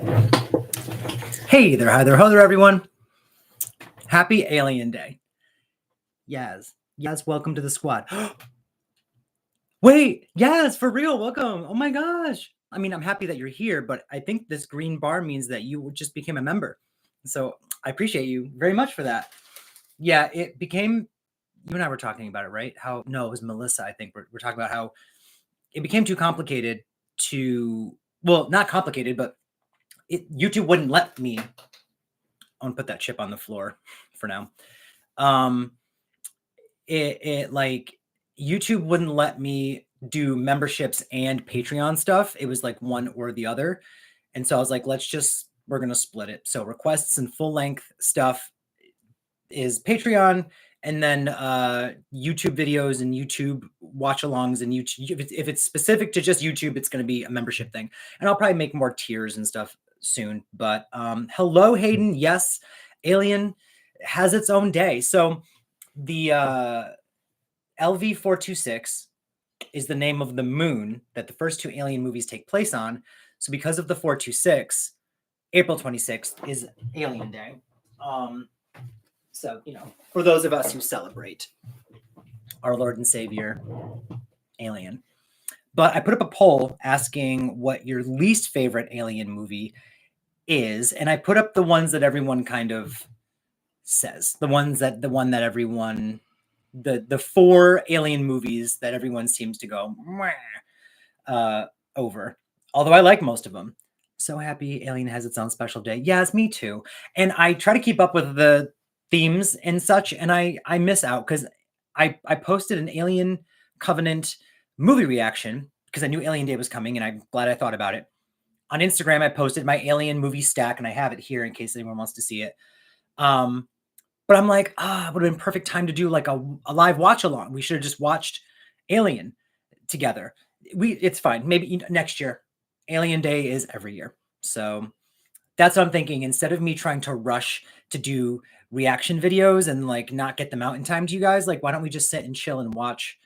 Hey there, hi there, ho there, everyone. Happy Alien Day. Yes, welcome to the squad. Wait, yes, for real, welcome. Oh my gosh. I mean, I'm happy that you're here, but I think this green bar means that you just became a member. So I appreciate you very much for that. Yeah, it became, you and I were talking about it, right? No, it was Melissa, I think. We're talking about how it became too complicated well, not complicated, but YouTube wouldn't let me. I want to put that chip on the floor for now. Like YouTube wouldn't let me do memberships and Patreon stuff. It was like one or the other. And so I was like, we're going to split it. So requests and full length stuff is Patreon, and then YouTube videos and YouTube watch alongs and YouTube. If it's specific to just YouTube, it's going to be a membership thing. And I'll probably make more tiers and stuff soon. But hello, Hayden. Yes, Alien has its own day. So the LV-426 is the name of the moon that the first two Alien movies take place on. So because of the 426, April 26th is Alien Day. So, for those of us who celebrate our Lord and Savior, Alien. But I put up a poll asking what your least favorite Alien movie is. And I put up the ones that everyone kind of says. The one that everyone... the four Alien movies that everyone seems to go over. Although I like most of them. So happy Alien has its own special day. Yes, me too. And I try to keep up with the themes and such, and I miss out because I posted an Alien Covenant movie reaction because I knew Alien Day was coming, and I'm glad I thought about it. On Instagram, I posted my Alien movie stack, and I have it here in case anyone wants to see it. But I'm like, it would have been perfect time to do like a live watch along. We should have just watched Alien together. It's fine. Maybe next year. Alien Day is every year. So that's what I'm thinking. Instead of me trying to rush to do reaction videos and like not get them out in time to you guys, like why don't we just sit and chill and watch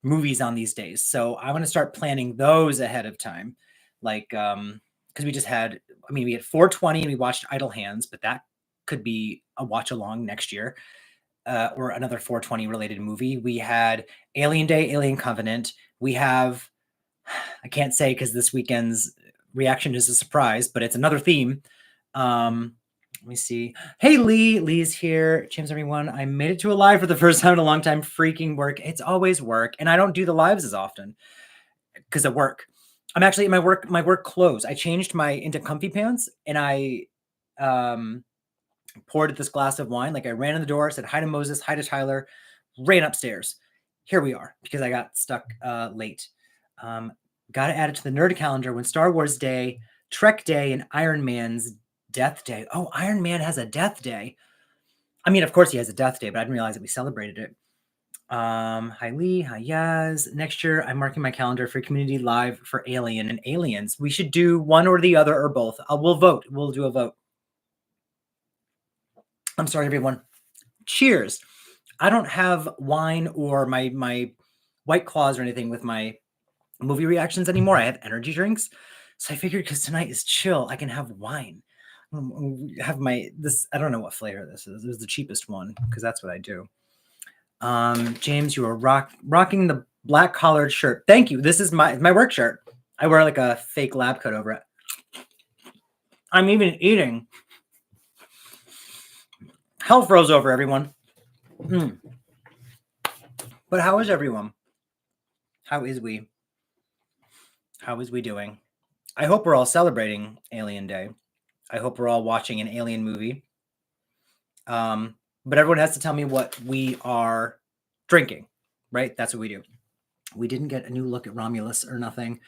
movies on these days? So I want to start planning those ahead of time. Like, because we had 420 and we watched Idle Hands, but that could be a watch along next year, or another 420 related movie. We had Alien Day, Alien Covenant. We have, I can't say because this weekend's reaction is a surprise, but it's another theme. Let me see. Hey, Lee's here. James, everyone. I made it to a live for the first time in a long time. Freaking work. It's always work. And I don't do the lives as often because of work. I'm actually in my work clothes. I changed into comfy pants, and I poured this glass of wine. Like I ran in the door, said hi to Moses, hi to Tyler, ran upstairs. Here we are because I got stuck late. Got to add it to the nerd calendar when Star Wars Day, Trek Day, and Iron Man's Death Day. Oh, Iron Man has a Death Day. I mean, of course he has a Death Day, but I didn't realize that we celebrated it. Hi Lee, hi Yaz. Next year, I'm marking my calendar for Community Live for Alien and Aliens. We should do one or the other or both. We'll vote. We'll do a vote. I'm sorry, everyone. Cheers. I don't have wine or my White Claws or anything with my movie reactions anymore. I have energy drinks. So I figured because tonight is chill, I can have wine. Have I don't know what flavor this is. This is the cheapest one because that's what I do. James, you are rocking the black collared shirt. Thank you. This is my work shirt. I wear like a fake lab coat over it. I'm even eating. Hell froze over, everyone. But how is everyone? How is we? How is we doing? I hope we're all celebrating Alien Day. I hope we're all watching an Alien movie. But everyone has to tell me what we are drinking, right? That's what we do. We didn't get a new look at Romulus or nothing.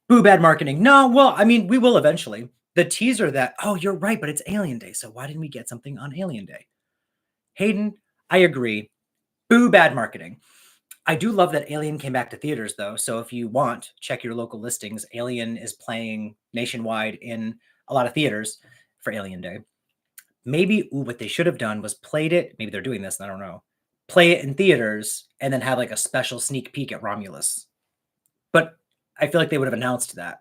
Boo, bad marketing. No, well, I mean, we will eventually. The teaser that, oh, you're right, but it's Alien Day. So why didn't we get something on Alien Day? Hayden, I agree. Boo, bad marketing. I do love that Alien came back to theaters, though. So if you want, check your local listings. Alien is playing nationwide in a lot of theaters for Alien Day. Maybe what they should have done was played it. Maybe they're doing this, I don't know. Play it in theaters and then have like a special sneak peek at Romulus. But I feel like they would have announced that.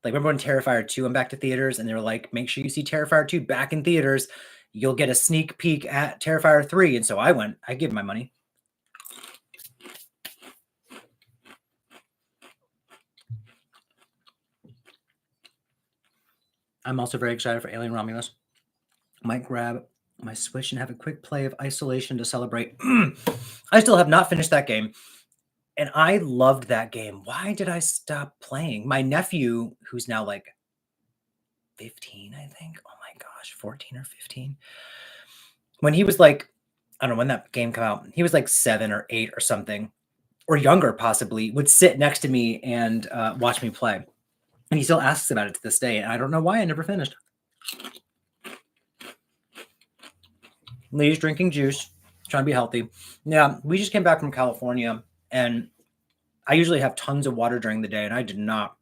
Like, remember when Terrifier 2 went back to theaters and they were like, make sure you see Terrifier 2 back in theaters. You'll get a sneak peek at Terrifier 3. And so I went. I gave my money. I'm also very excited for Alien Romulus. Might grab my Switch and have a quick play of Isolation to celebrate. I still have not finished that game. And I loved that game. Why did I stop playing? My nephew, who's now like 15, I think. Oh my gosh, 14 or 15. When he was like, I don't know when that game came out. He was like 7 or 8 or something, or younger possibly, would sit next to me and watch me play. And he still asks about it to this day. And I don't know why I never finished. Lee's drinking juice, trying to be healthy. Yeah, we just came back from California, and I usually have tons of water during the day, and I did not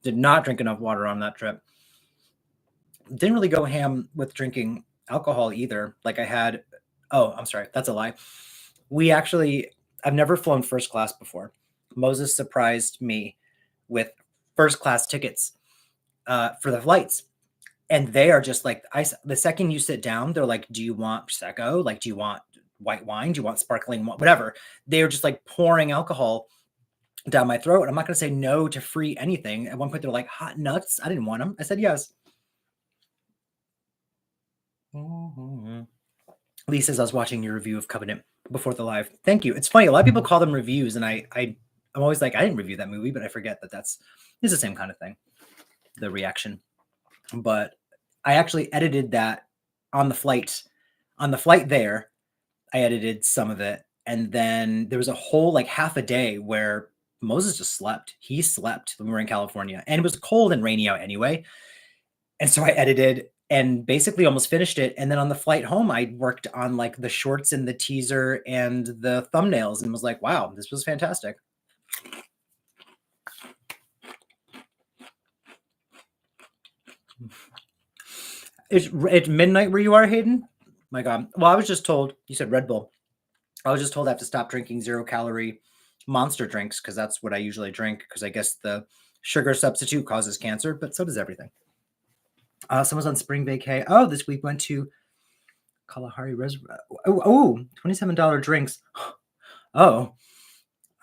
drink enough water on that trip. Didn't really go ham with drinking alcohol either. Like I had, oh, I'm sorry, that's a lie. I've never flown first class before. Moses surprised me with first class tickets for the flights. And they are just like, the second you sit down, they're like, do you want Prosecco? Like, do you want white wine? Do you want sparkling wine? Whatever. They were just like pouring alcohol down my throat. And I'm not going to say no to free anything. At one point, they're like, hot nuts. I didn't want them. I said yes. Lee says, I was watching your review of Covenant before the live. Thank you. It's funny. A lot of people call them reviews. And I'm always like, I didn't review that movie, but I forget that it's the same kind of thing. The reaction. But I actually edited that on the flight. On the flight there, I edited some of it. And then there was a whole like half a day where Moses just slept. He slept when we were in California. And it was cold and rainy out anyway. And so I edited and basically almost finished it. And then on the flight home, I worked on like the shorts and the teaser and the thumbnails and was like, wow, this was fantastic. It's midnight where you are, Hayden? My God. Well, I was just told, you said Red Bull. I was just told I have to stop drinking 0-calorie Monster drinks because that's what I usually drink because I guess the sugar substitute causes cancer, but so does everything. Someone's on spring vacay. Oh, this week went to Kalahari Reservoir. Oh, $27 drinks. Oh,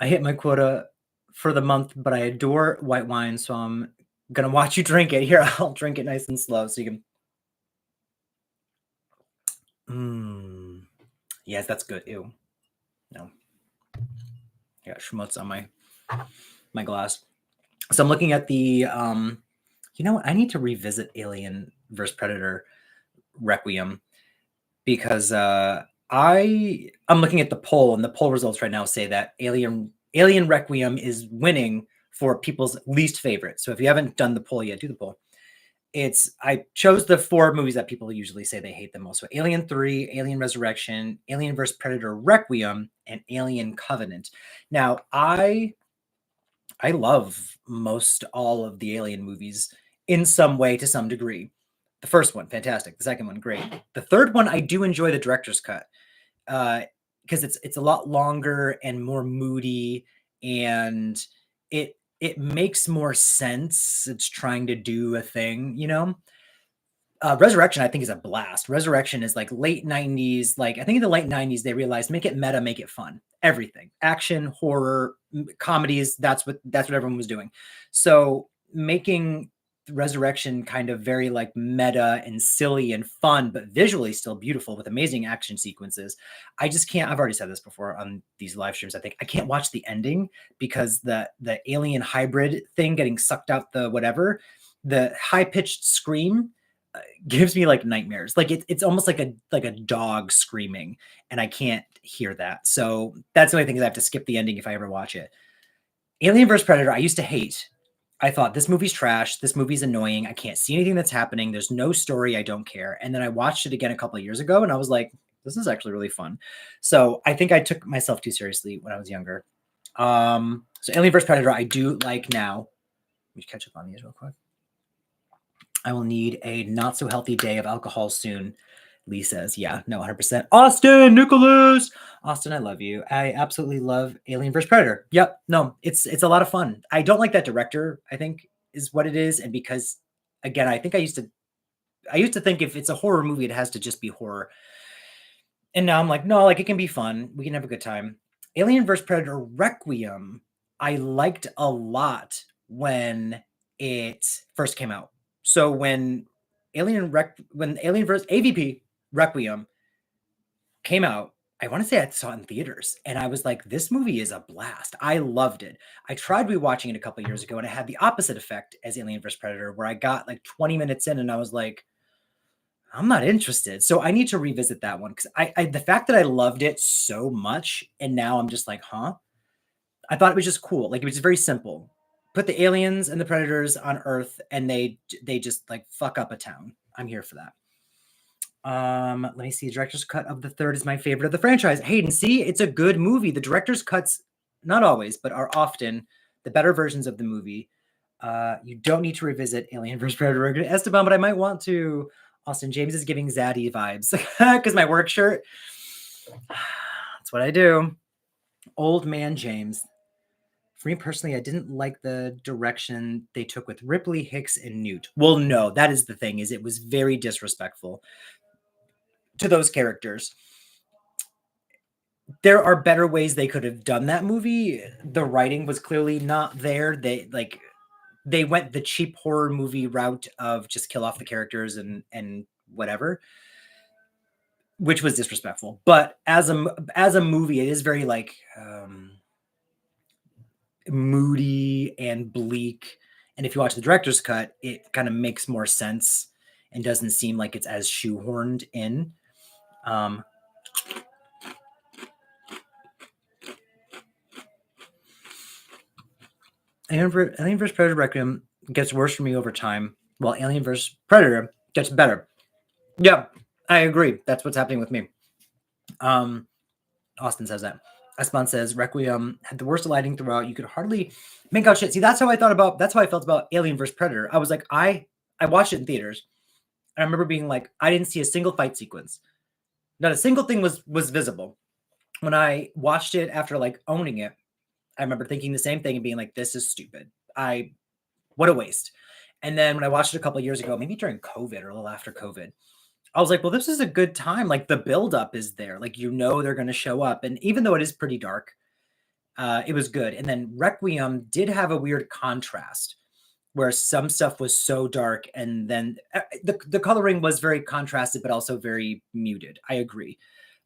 I hit my quota for the month, but I adore white wine, so I'm going to watch you drink it. Here, I'll drink it nice and slow so you can... Yes, that's good. Ew. No. Yeah, schmutz on my glass. So I'm looking at the... you know what? I need to revisit Alien vs. Predator Requiem because I'm looking at the poll, and the poll results right now say that Alien Requiem is winning for people's least favorite. So if you haven't done the poll yet, do the poll. I chose the 4 movies that people usually say they hate the most. So Alien 3, Alien Resurrection, Alien vs. Predator Requiem, and Alien Covenant. Now, I love most all of the Alien movies in some way to some degree. The first one, fantastic. The second one, great. The third one, I do enjoy the director's cut because it's a lot longer and more moody, and it makes more sense. It's trying to do a thing, you know. Resurrection, I think, is a blast. Resurrection is like late 90s. Like I think in the late 90s, they realized make it meta, make it fun. Everything, action, horror, comedies. That's what everyone was doing. So making Resurrection kind of very like meta and silly and fun, but visually still beautiful with amazing action sequences. I just can't. I've already said this before on these live streams. I think I can't watch the ending because the alien hybrid thing getting sucked out the whatever, the high pitched scream gives me like nightmares. Like it's almost like a dog screaming, and I can't hear that. So that's the only thing is I have to skip the ending if I ever watch it. Alien vs. Predator, I used to hate. I thought this movie's trash. This movie's annoying. I can't see anything that's happening. There's no story. I don't care. And then I watched it again a couple of years ago, and I was like, this is actually really fun. So I think I took myself too seriously when I was younger. So Alien vs. Predator, I do like now. Let me catch up on these real quick. I will need a not so healthy day of alcohol soon. Lee says, yeah, no, 100%. Austin, Nicholas. Austin, I love you. I absolutely love Alien vs. Predator. Yep. No, it's a lot of fun. I don't like that director. I think is what it is, and because again, I think I used to think if it's a horror movie, it has to just be horror. And now I'm like, no, like it can be fun. We can have a good time. Alien vs. Predator Requiem, I liked a lot when it first came out. So when Alien vs. AVP Requiem came out, I want to say I saw it in theaters, and I was like, this movie is a blast. I loved it. I tried rewatching it a couple years ago, and it had the opposite effect as Alien vs. Predator, where I got like 20 minutes in, and I was like, I'm not interested. So I need to revisit that one, because the fact that I loved it so much, and now I'm just like, huh? I thought it was just cool. Like, it was very simple. Put the aliens and the predators on Earth, and they just like fuck up a town. I'm here for that. Let me see. Director's cut of the third is my favorite of the franchise. Hayden, see, it's a good movie. The director's cuts, not always, but are often the better versions of the movie. You don't need to revisit Alien vs. Predator, Esteban, but I might want to. Austin James is giving Zaddy vibes because my work shirt. That's what I do. Old man James. For me personally, I didn't like the direction they took with Ripley, Hicks, and Newt. Well, no, that is the thing, is it was very disrespectful to those characters. There are better ways they could have done that movie. The writing was clearly not there. They went the cheap horror movie route of just kill off the characters and whatever, which was disrespectful. But as a movie, it is very like moody and bleak. And if you watch the director's cut, it kind of makes more sense and doesn't seem like it's as shoehorned in. Alien vs. Predator Requiem gets worse for me over time, while Alien vs. Predator gets better. Yeah, I agree. That's what's happening with me. Austin says that. Esteban says Requiem had the worst lighting throughout. You could hardly make out shit. See, that's how I felt about Alien vs. Predator. I was like, I watched it in theaters. And I remember being like, I didn't see a single fight sequence. Not a single thing was visible. When I watched it after like owning it, I remember thinking the same thing and being like, this is stupid. What a waste. And then when I watched it a couple of years ago, maybe during COVID or a little after COVID, I was like, well, this is a good time. Like the buildup is there. Like, they're going to show up. And even though it is pretty dark, it was good. And then Requiem did have a weird contrast where some stuff was so dark. And then the coloring was very contrasted, but also very muted. I agree.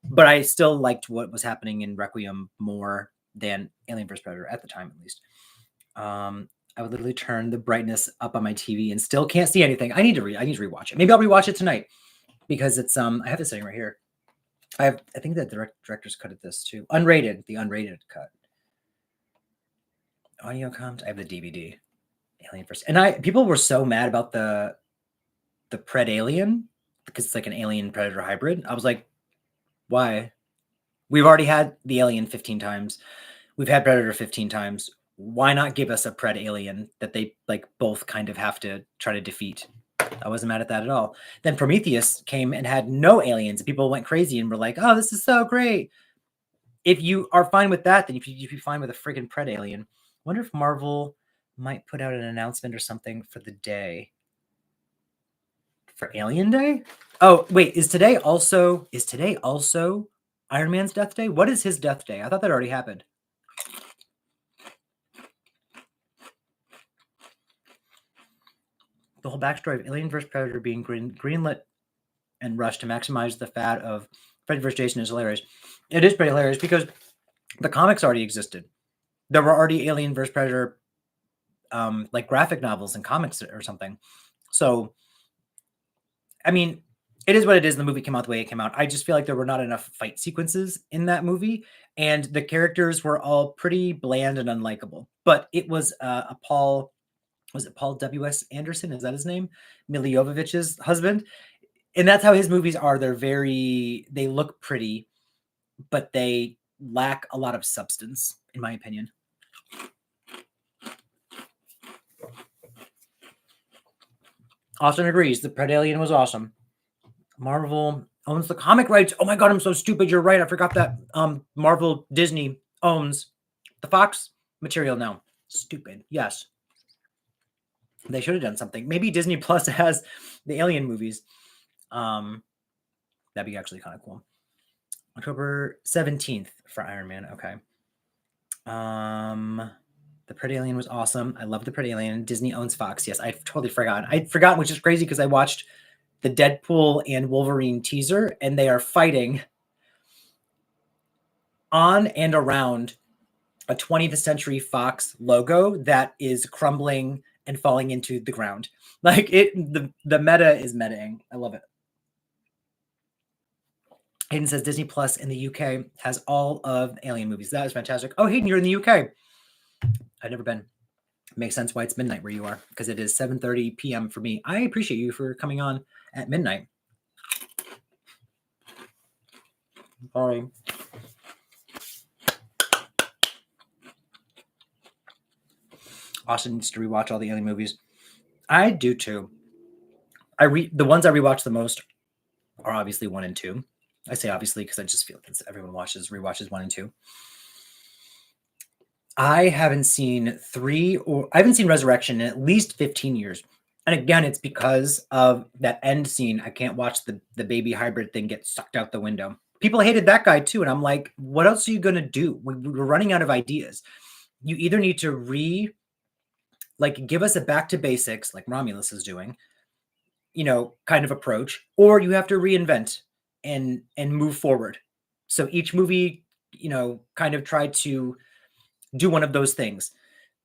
But I still liked what was happening in Requiem more than Alien vs. Predator at the time, at least. I would literally turn the brightness up on my TV and still can't see anything. I need to rewatch it. Maybe I'll rewatch it tonight because it's I have this thing right here. I think the director's cut of this too. The unrated cut. Audio comes. I have the DVD. Alien vs. And people were so mad about the Pred Alien because it's like an alien predator hybrid. I was like, why? We've already had the Alien 15 times. We've had Predator 15 times. Why not give us a Pred Alien that they like both kind of have to try to defeat? I wasn't mad at that at all. Then Prometheus came and had no aliens. People went crazy and were like, oh, this is so great. If you are fine with that, then you'd be fine with a friggin' Pred Alien. I wonder if Marvel might put out an announcement or something for the day. For Alien Day? Oh, wait, is today also Iron Man's death day? What is his death day? I thought that already happened. The whole backstory of Alien vs. Predator being greenlit and rushed to maximize the fat of Freddy vs. Jason is hilarious. It is pretty hilarious because the comics already existed. There were already Alien vs. Predator like graphic novels and comics or something. So, I mean, it is what it is. The movie came out the way it came out. I just feel like there were not enough fight sequences in that movie, and the characters were all pretty bland and unlikable. But it was Paul W.S. Anderson? Is that his name? Milla Jovovich's husband. And that's how his movies are. They look pretty, but they lack a lot of substance, in my opinion. Austin agrees. The Pred Alien was awesome. Marvel owns the comic rights. Oh my God, I'm so stupid. You're right. I forgot that Marvel Disney owns the Fox material now. Stupid. Yes. They should have done something. Maybe Disney Plus has the Alien movies. That'd be actually kind of cool. October 17th for Iron Man. Okay. The Pretty Alien was awesome. I love The Pretty Alien. Disney owns Fox. Yes, I totally forgot. I'd forgotten, which is crazy because I watched the Deadpool and Wolverine teaser, and they are fighting on and around a 20th Century Fox logo that is crumbling and falling into the ground. Like the meta is metaing. I love it. Hayden says Disney Plus in the UK has all of the Alien movies. That is fantastic. Oh, Hayden, you're in the UK. I've never been. Makes sense why it's midnight where you are, because it is 7:30 p.m. for me. I appreciate you for coming on at midnight. Sorry. Austin needs to rewatch all the Alien movies. I do too. The ones I rewatch the most are obviously 1 and 2. I say obviously because I just feel that everyone rewatches 1 and 2. I haven't seen Resurrection in at least 15 years. And again, it's because of that end scene. I can't watch the baby hybrid thing get sucked out the window. People hated that guy too. And I'm like, what else are you going to do? We're running out of ideas. You either need to give us a back to basics, like Romulus is doing, kind of approach, or you have to reinvent and move forward. So each movie, kind of tried to do one of those things.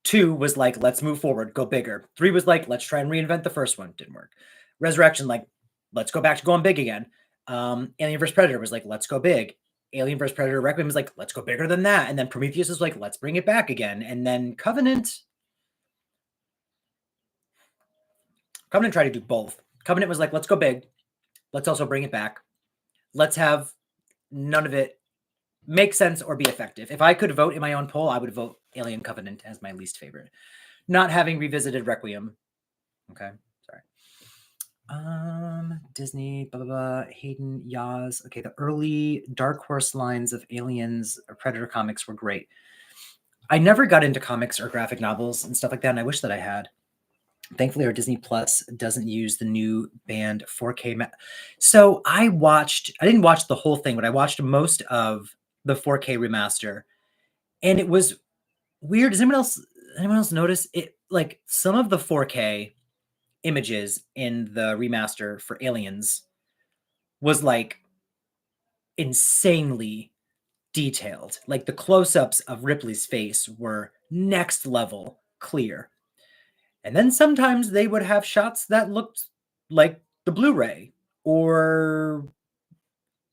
2 was like, let's move forward, go bigger. 3 was like, let's try and reinvent the first one. Didn't work. Resurrection, like, let's go back to going big again. Alien vs. Predator was like, let's go big. Alien vs. Predator Requiem was like, let's go bigger than that. And then Prometheus was like, let's bring it back again. And then Covenant tried to do both. Covenant was like, let's go big. Let's also bring it back. Let's have none of it make sense or be effective. If I could vote in my own poll, I would vote Alien Covenant as my least favorite. Not having revisited Requiem. Okay, sorry. Disney, blah, blah, blah. Hayden, Yaz. Okay, the early Dark Horse lines of Aliens or Predator comics were great. I never got into comics or graphic novels and stuff like that, and I wish that I had. Thankfully, our Disney Plus doesn't use the new banned 4K. So I didn't watch the whole thing, but I watched most of the 4K remaster, and it was weird. Does anyone else notice it? Like, some of the 4K images in the remaster for Aliens was like insanely detailed. Like, the close-ups of Ripley's face were next level clear. And then sometimes they would have shots that looked like the Blu-ray or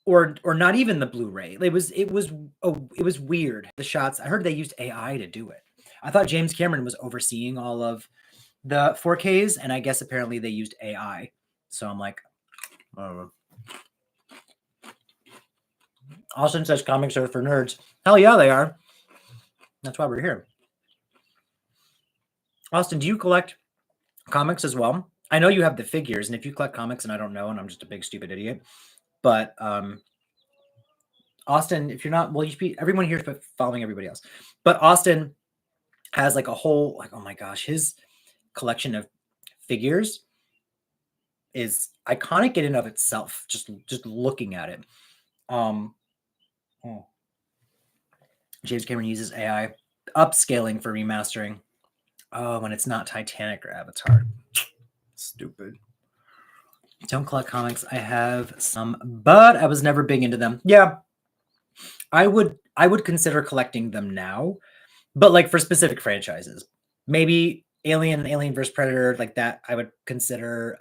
not even the Blu-ray. It was weird. The shots, I heard they used AI to do it. I thought James Cameron was overseeing all of the 4Ks, and I guess apparently they used AI. So I'm like, I don't know. Austin says comics are for nerds. Hell yeah, they are. That's why we're here. Austin, do you collect comics as well? I know you have the figures, and if you collect comics and I don't know, and I'm just a big stupid idiot, but Austin, if you're not, well, you should be, everyone here is following everybody else. But Austin has like a whole, like, oh my gosh, his collection of figures is iconic in and of itself. Just looking at it. James Cameron uses AI upscaling for remastering. Oh, when it's not Titanic or Avatar. Stupid. Don't collect comics. I have some, but I was never big into them. Yeah. I would consider collecting them now, but like for specific franchises. Maybe Alien vs. Predator, like that, I would consider.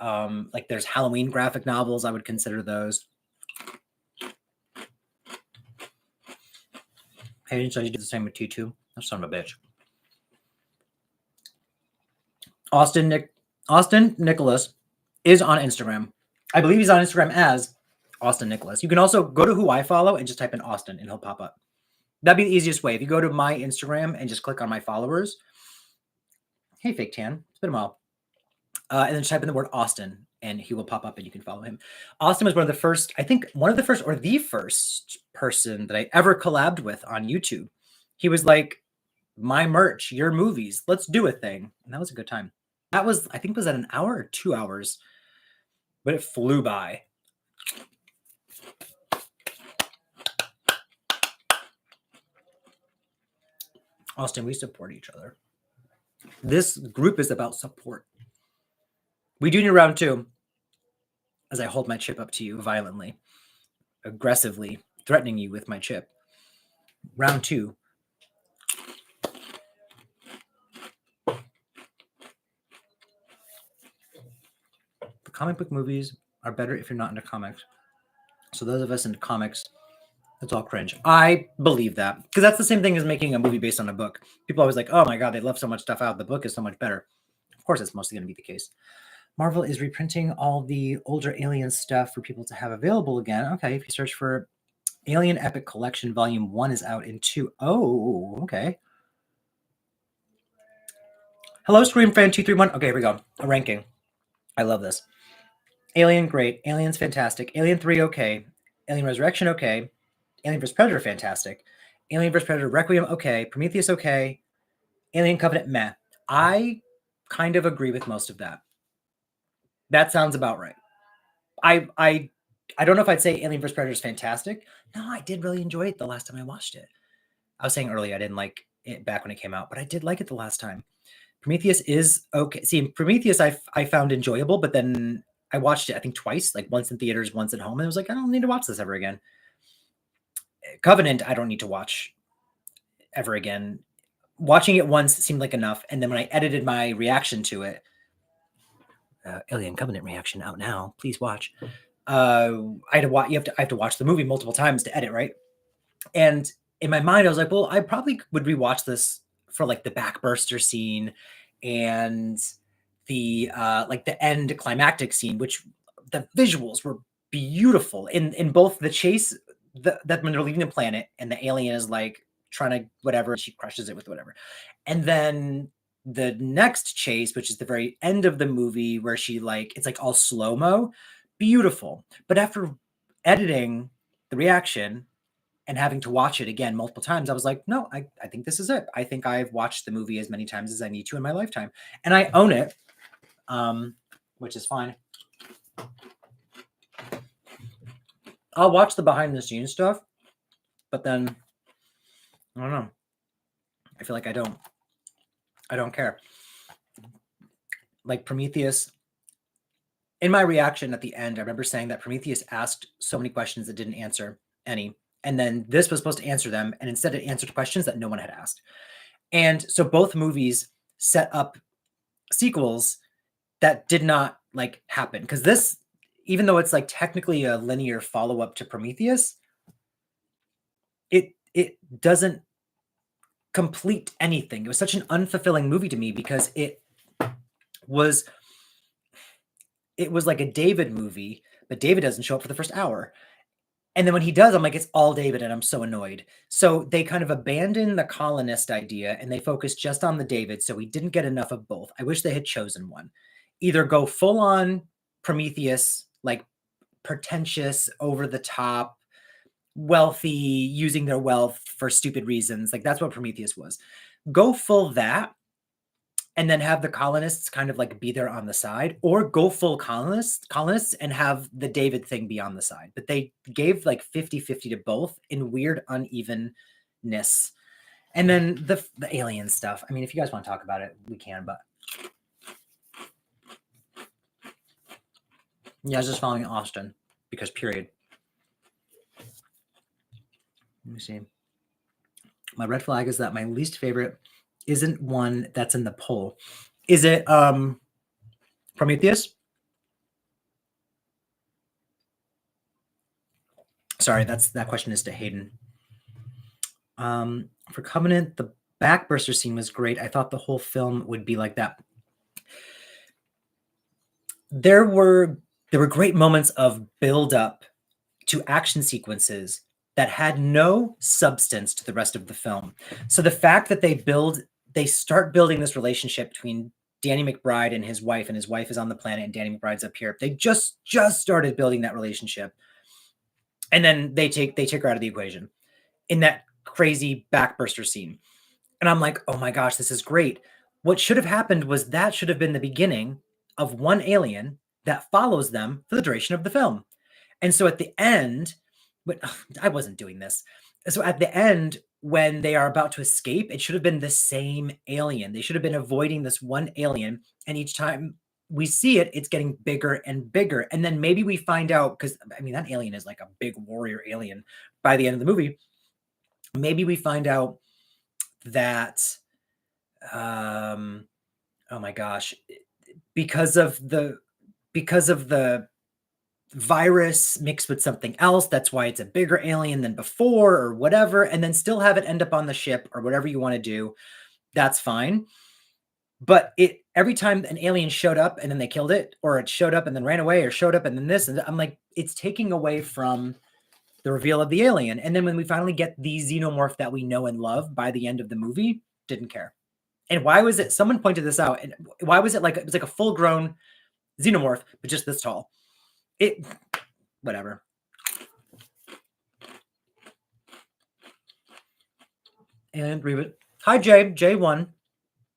Like there's Halloween graphic novels, I would consider those. Hey, so you do the same with T2? That's son of a bitch. Austin Nicholas is on Instagram. I believe he's on Instagram as Austin Nicholas. You can also go to who I follow and just type in Austin and he'll pop up. That'd be the easiest way. If you go to my Instagram and just click on my followers. Hey, Fake Tan. It's been a while. And then just type in the word Austin and he will pop up and you can follow him. Austin was one of the first, I think one of the first or the first person that I ever collabed with on YouTube. He was like, my merch, your movies, let's do a thing. And that was a good time. That was, I think, was that an hour or 2 hours? But it flew by. Austin, we support each other. This group is about support. We do need round 2. As I hold my chip up to you violently, aggressively, threatening you with my chip. Round 2. The comic book movies are better if you're not into comics. So those of us into comics, it's all cringe. I believe that, because that's the same thing as making a movie based on a book. People always like, oh my God, they left so much stuff out. The book is so much better. Of course, it's mostly going to be the case. Marvel is reprinting all the older Alien stuff for people to have available again. Okay, if you search for Alien Epic Collection, Volume 1 is out in 2. Oh, okay. Hello, Scream Fan 231. Okay, here we go. A ranking. I love this. Alien, great. Alien's fantastic. Alien 3, okay. Alien Resurrection, okay. Alien vs. Predator, fantastic. Alien vs. Predator Requiem, okay. Prometheus, okay. Alien Covenant, meh. I kind of agree with most of that. That sounds about right. I don't know if I'd say Alien vs. Predator is fantastic. No, I did really enjoy it the last time I watched it. I was saying earlier I didn't like it back when it came out, but I did like it the last time. Prometheus is okay. See, Prometheus I found enjoyable, but then I watched it, I think, twice, like once in theaters, once at home, and I was like, I don't need to watch this ever again. Covenant, I don't need to watch ever again. Watching it once seemed like enough, and then when I edited my reaction to it, Alien Covenant reaction out now, please watch. I had to watch. I have to watch the movie multiple times to edit, right? And in my mind, I was like, well, I probably would rewatch this for like the backburster scene and the like the end climactic scene, which the visuals were beautiful in both the chase that when they're leaving the planet and the alien is like trying to whatever, she crushes it with whatever, and then the next chase, which is the very end of the movie where she like it's like all slow-mo, beautiful. But after editing the reaction and having to watch it again multiple times, I was like, no, I think this is it. I think I've watched the movie as many times as I need to in my lifetime. And I own it, which is fine. I'll watch the behind the scenes stuff, but then, I don't know. I feel like I don't care. Like Prometheus, in my reaction at the end, I remember saying that Prometheus asked so many questions that didn't answer any. And then this was supposed to answer them. And instead it answered questions that no one had asked. And so both movies set up sequels that did not like happen. Because this, even though it's like technically a linear follow-up to Prometheus, it doesn't complete anything. It was such an unfulfilling movie to me because it was like a David movie, but David doesn't show up for the first hour. And then when he does, I'm like, it's all David, and I'm so annoyed. So they kind of abandoned the colonist idea, and they focused just on the David, so we didn't get enough of both. I wish they had chosen one. Either go full-on Prometheus, like pretentious, over-the-top, wealthy, using their wealth for stupid reasons. Like, that's what Prometheus was. Go full that, and then have the colonists kind of like be there on the side, or go full colonists and have the David thing be on the side. But they gave like 50-50 to both in weird unevenness. And then the alien stuff. I mean, if you guys want to talk about it, we can, but yeah, I was just following Austin because period. Let me see. My red flag is that my least favorite isn't one that's in the poll. Is it Prometheus? Sorry, that question is to Hayden. For Covenant, the backburster scene was great. I thought the whole film would be like that. There were great moments of build up to action sequences that had no substance to the rest of the film. So the fact that they start building this relationship between Danny McBride and his wife is on the planet and Danny McBride's up here. They just started building that relationship. And then they take her out of the equation in that crazy backburster scene. And I'm like, oh my gosh, this is great. What should have happened was that should have been the beginning of one alien that follows them for the duration of the film. And so at the end, but I wasn't doing this. So at the end, when they are about to escape, it should have been the same alien. They should have been avoiding this one alien. And each time we see it, it's getting bigger and bigger. And then maybe we find out, because I mean, that alien is like a big warrior alien by the end of the movie. Maybe we find out that, oh my gosh, because of the virus mixed with something else, that's why it's a bigger alien than before or whatever, and then still have it end up on the ship or whatever you want to do, that's fine. But every time an alien showed up and then they killed it, or it showed up and then ran away, or showed up and then this, and I'm like, it's taking away from the reveal of the alien. And then when we finally get the xenomorph that we know and love by the end of the movie, didn't care. And why was it, someone pointed this out, and why was it like, it was like a full-grown xenomorph, but just this tall? Whatever. And reboot. Hi, Jay. J1.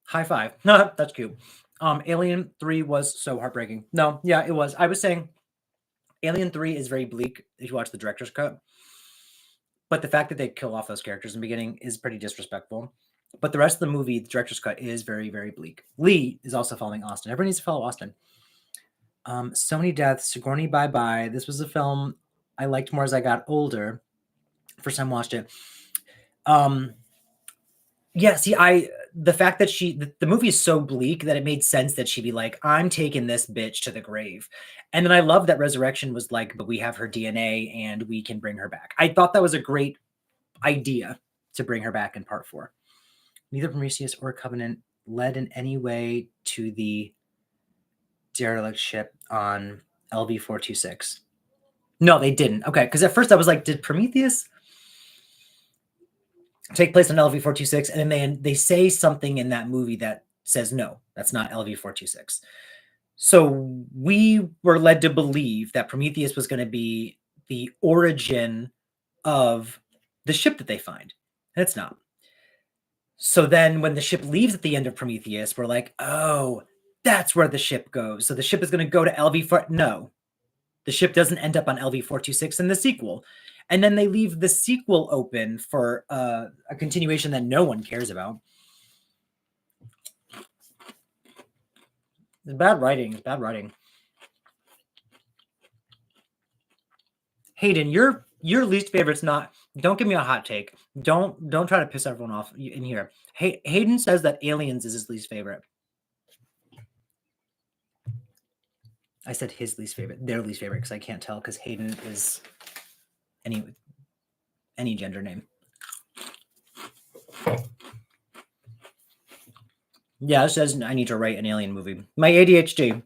High five. No, that's cute. Alien 3 was so heartbreaking. No, yeah, it was. I was saying Alien 3 is very bleak if you watch the director's cut. But the fact that they kill off those characters in the beginning is pretty disrespectful. But the rest of the movie, the director's cut, is very, very bleak. Lee is also following Austin. Everyone needs to follow Austin. So many deaths. Sigourney, bye-bye. This was a film I liked more as I got older. First time watched it. Yeah, see, the fact that the movie is so bleak that it made sense that she'd be like, I'm taking this bitch to the grave. And then I love that Resurrection was like, but we have her DNA and we can bring her back. I thought that was a great idea to bring her back in part 4. Neither Prometheus or Covenant led in any way to the derelict ship on LV-426. No, they didn't. Okay, because at first I was like, did Prometheus take place on LV-426? And then they say something in that movie that says, no, that's not LV-426. So we were led to believe that Prometheus was going to be the origin of the ship that they find. And it's not. So then when the ship leaves at the end of Prometheus, we're like, oh, that's where the ship goes. So the ship is going to go to LV-4. No, the ship doesn't end up on LV-426 in the sequel. And then they leave the sequel open for a continuation that no one cares about. It's bad writing. It's bad writing. Hayden, your least favorite's not. Don't give me a hot take. Don't try to piss everyone off in here. Hayden says that Aliens is his least favorite. I said his least favorite, their least favorite, because I can't tell because Hayden is any gender name. Yeah, it says I need to write an alien movie. My ADHD.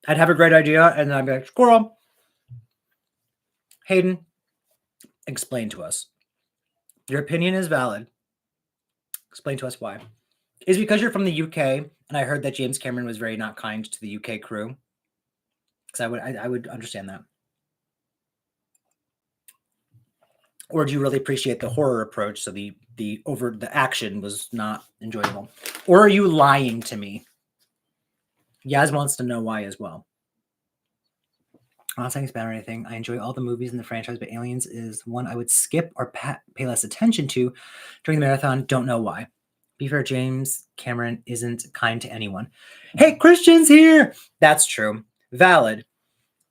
I'd have a great idea, and then I'd be like, squirrel. Hayden, explain to us. Your opinion is valid. Explain to us why. Is it because you're from the UK, and I heard that James Cameron was very not kind to the UK crew? Because I would understand that. Or do you really appreciate the horror approach? So the action was not enjoyable. Or are you lying to me? Yaz wants to know why as well. I'm not saying it's bad or anything. I enjoy all the movies in the franchise, but Aliens is one I would skip or pay less attention to during the marathon. Don't know why. Be fair, James Cameron isn't kind to anyone. Hey, Christian's here. That's true. Valid.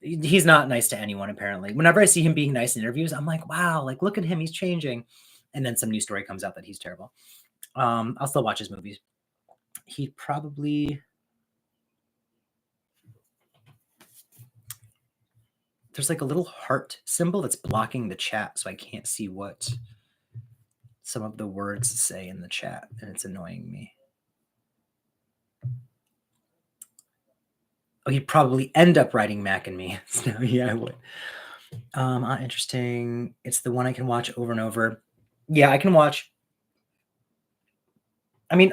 He's not nice to anyone, apparently. Whenever I see him being nice in interviews, I'm like, wow, like, look at him. He's changing. And then some new story comes out that he's terrible. I'll still watch his movies. He probably... There's like a little heart symbol that's blocking the chat, so I can't see what some of the words say in the chat, and it's annoying me. Oh, he'd probably end up writing Mac and Me. So yeah, I would. Interesting. It's the one I can watch over and over. Yeah, I can watch. I mean,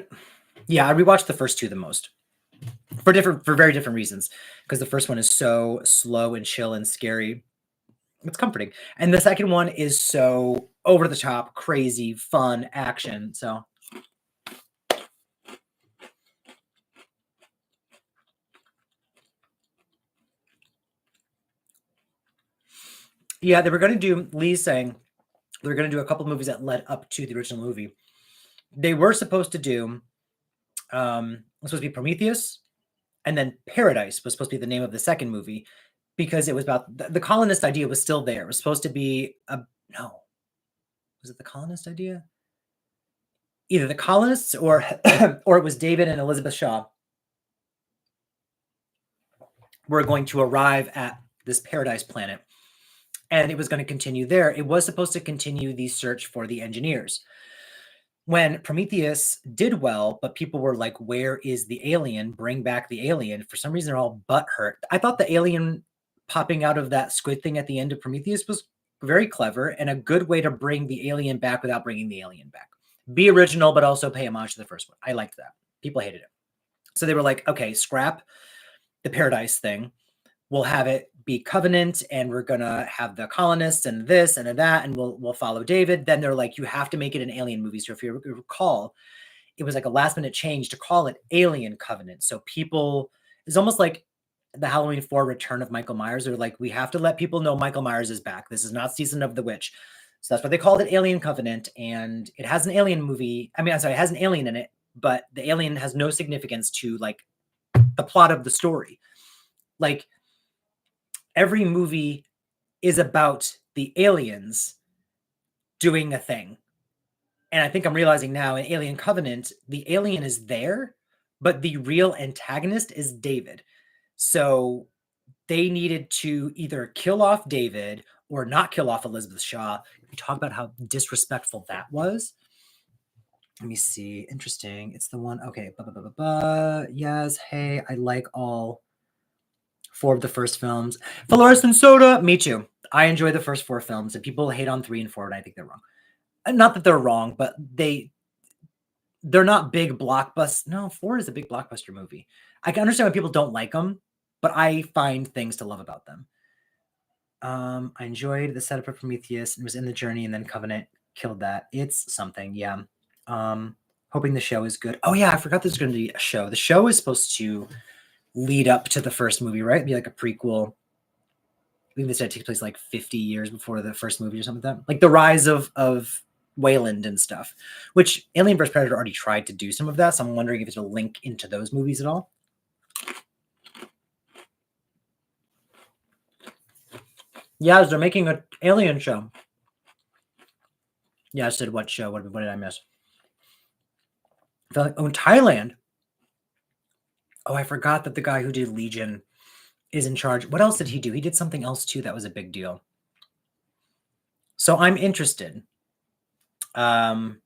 yeah, I rewatched the first two the most. For very different reasons. Because the first one is so slow and chill and scary. It's comforting. And the second one is so over the top, crazy, fun, action. So Yeah, they were going to do, Lee's saying, they were going to do a couple movies that led up to the original movie. They were supposed to do, it was supposed to be Prometheus, and then Paradise was supposed to be the name of the second movie, because it was about, the colonist idea was still there. It was supposed to be, no. Was it the colonist idea? Either the colonists or or it was David and Elizabeth Shaw were going to arrive at this paradise planet, and it was going to continue there. It was supposed to continue the search for the engineers. When Prometheus did well, but people were like, where is the alien? Bring back the alien. For some reason, they're all butthurt. I thought the alien popping out of that squid thing at the end of Prometheus was very clever and a good way to bring the alien back without bringing the alien back. Be original, but also pay homage to the first one. I liked that. People hated it. So they were like, okay, scrap the paradise thing. We'll have it be Covenant, and we're gonna have the colonists and this and that, and we'll follow David. Then they're like, you have to make it an alien movie. So if you recall, it was like a last minute change to call it Alien Covenant. So people, it's almost like the Halloween 4 Return of Michael Myers. They're like, we have to let people know Michael Myers is back. This is not Season of the Witch. So that's why they called it Alien Covenant, and it has an alien movie. I mean, I'm sorry, it has an alien in it, but the alien has no significance to like the plot of the story. Like, every movie is about the aliens doing a thing. And I think I'm realizing now in Alien Covenant, the alien is there, but the real antagonist is David. So they needed to either kill off David or not kill off Elizabeth Shaw. We talk about how disrespectful that was. Let me see. Interesting. It's the one. Okay. Yes. Hey, I like all 4 of the first films. Fluorescent Soda, me too. I enjoy the first 4 films, and people hate on 3 and 4, and I think they're wrong. Not that they're wrong, but they're not big blockbusters. No, 4 is a big blockbuster movie. I can understand why people don't like them, but I find things to love about them. I enjoyed the setup of Prometheus and was in the journey, and then Covenant killed that. It's something, yeah. Hoping the show is good. Oh yeah, I forgot there's going to be a show. The show is supposed to lead up to the first movie, right? Be like a prequel. I think they said it takes place like 50 years before the first movie or something like that. Like the rise of Wayland and stuff, which Alien vs. Predator already tried to do some of that. So I'm wondering if it's a link into those movies at all. Yeah, they're making an Alien show. Yeah, I said what show? What did I miss? I felt like, oh, in Thailand. Oh, I forgot that the guy who did Legion is in charge. What else did he do? He did something else too that was a big deal. So I'm interested. They're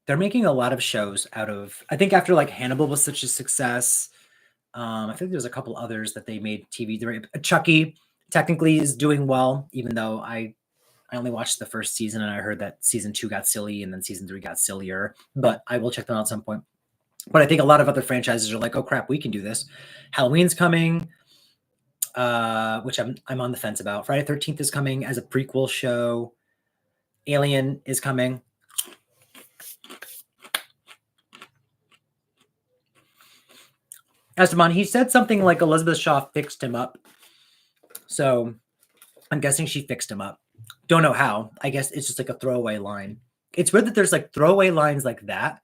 making a lot of shows out of, I think after like Hannibal was such a success, I think there's a couple others that they made TV. Chucky technically is doing well, even though I only watched the first season, and I heard that season 2 got silly and then season 3 got sillier, but I will check them out at some point. But I think a lot of other franchises are like, oh crap, we can do this. Halloween's coming, which I'm on the fence about. Friday 13th is coming as a prequel show. Alien is coming. Esteban, he said something like Elizabeth Shaw fixed him up. So I'm guessing she fixed him up. Don't know how. I guess it's just like a throwaway line. It's weird that there's like throwaway lines like that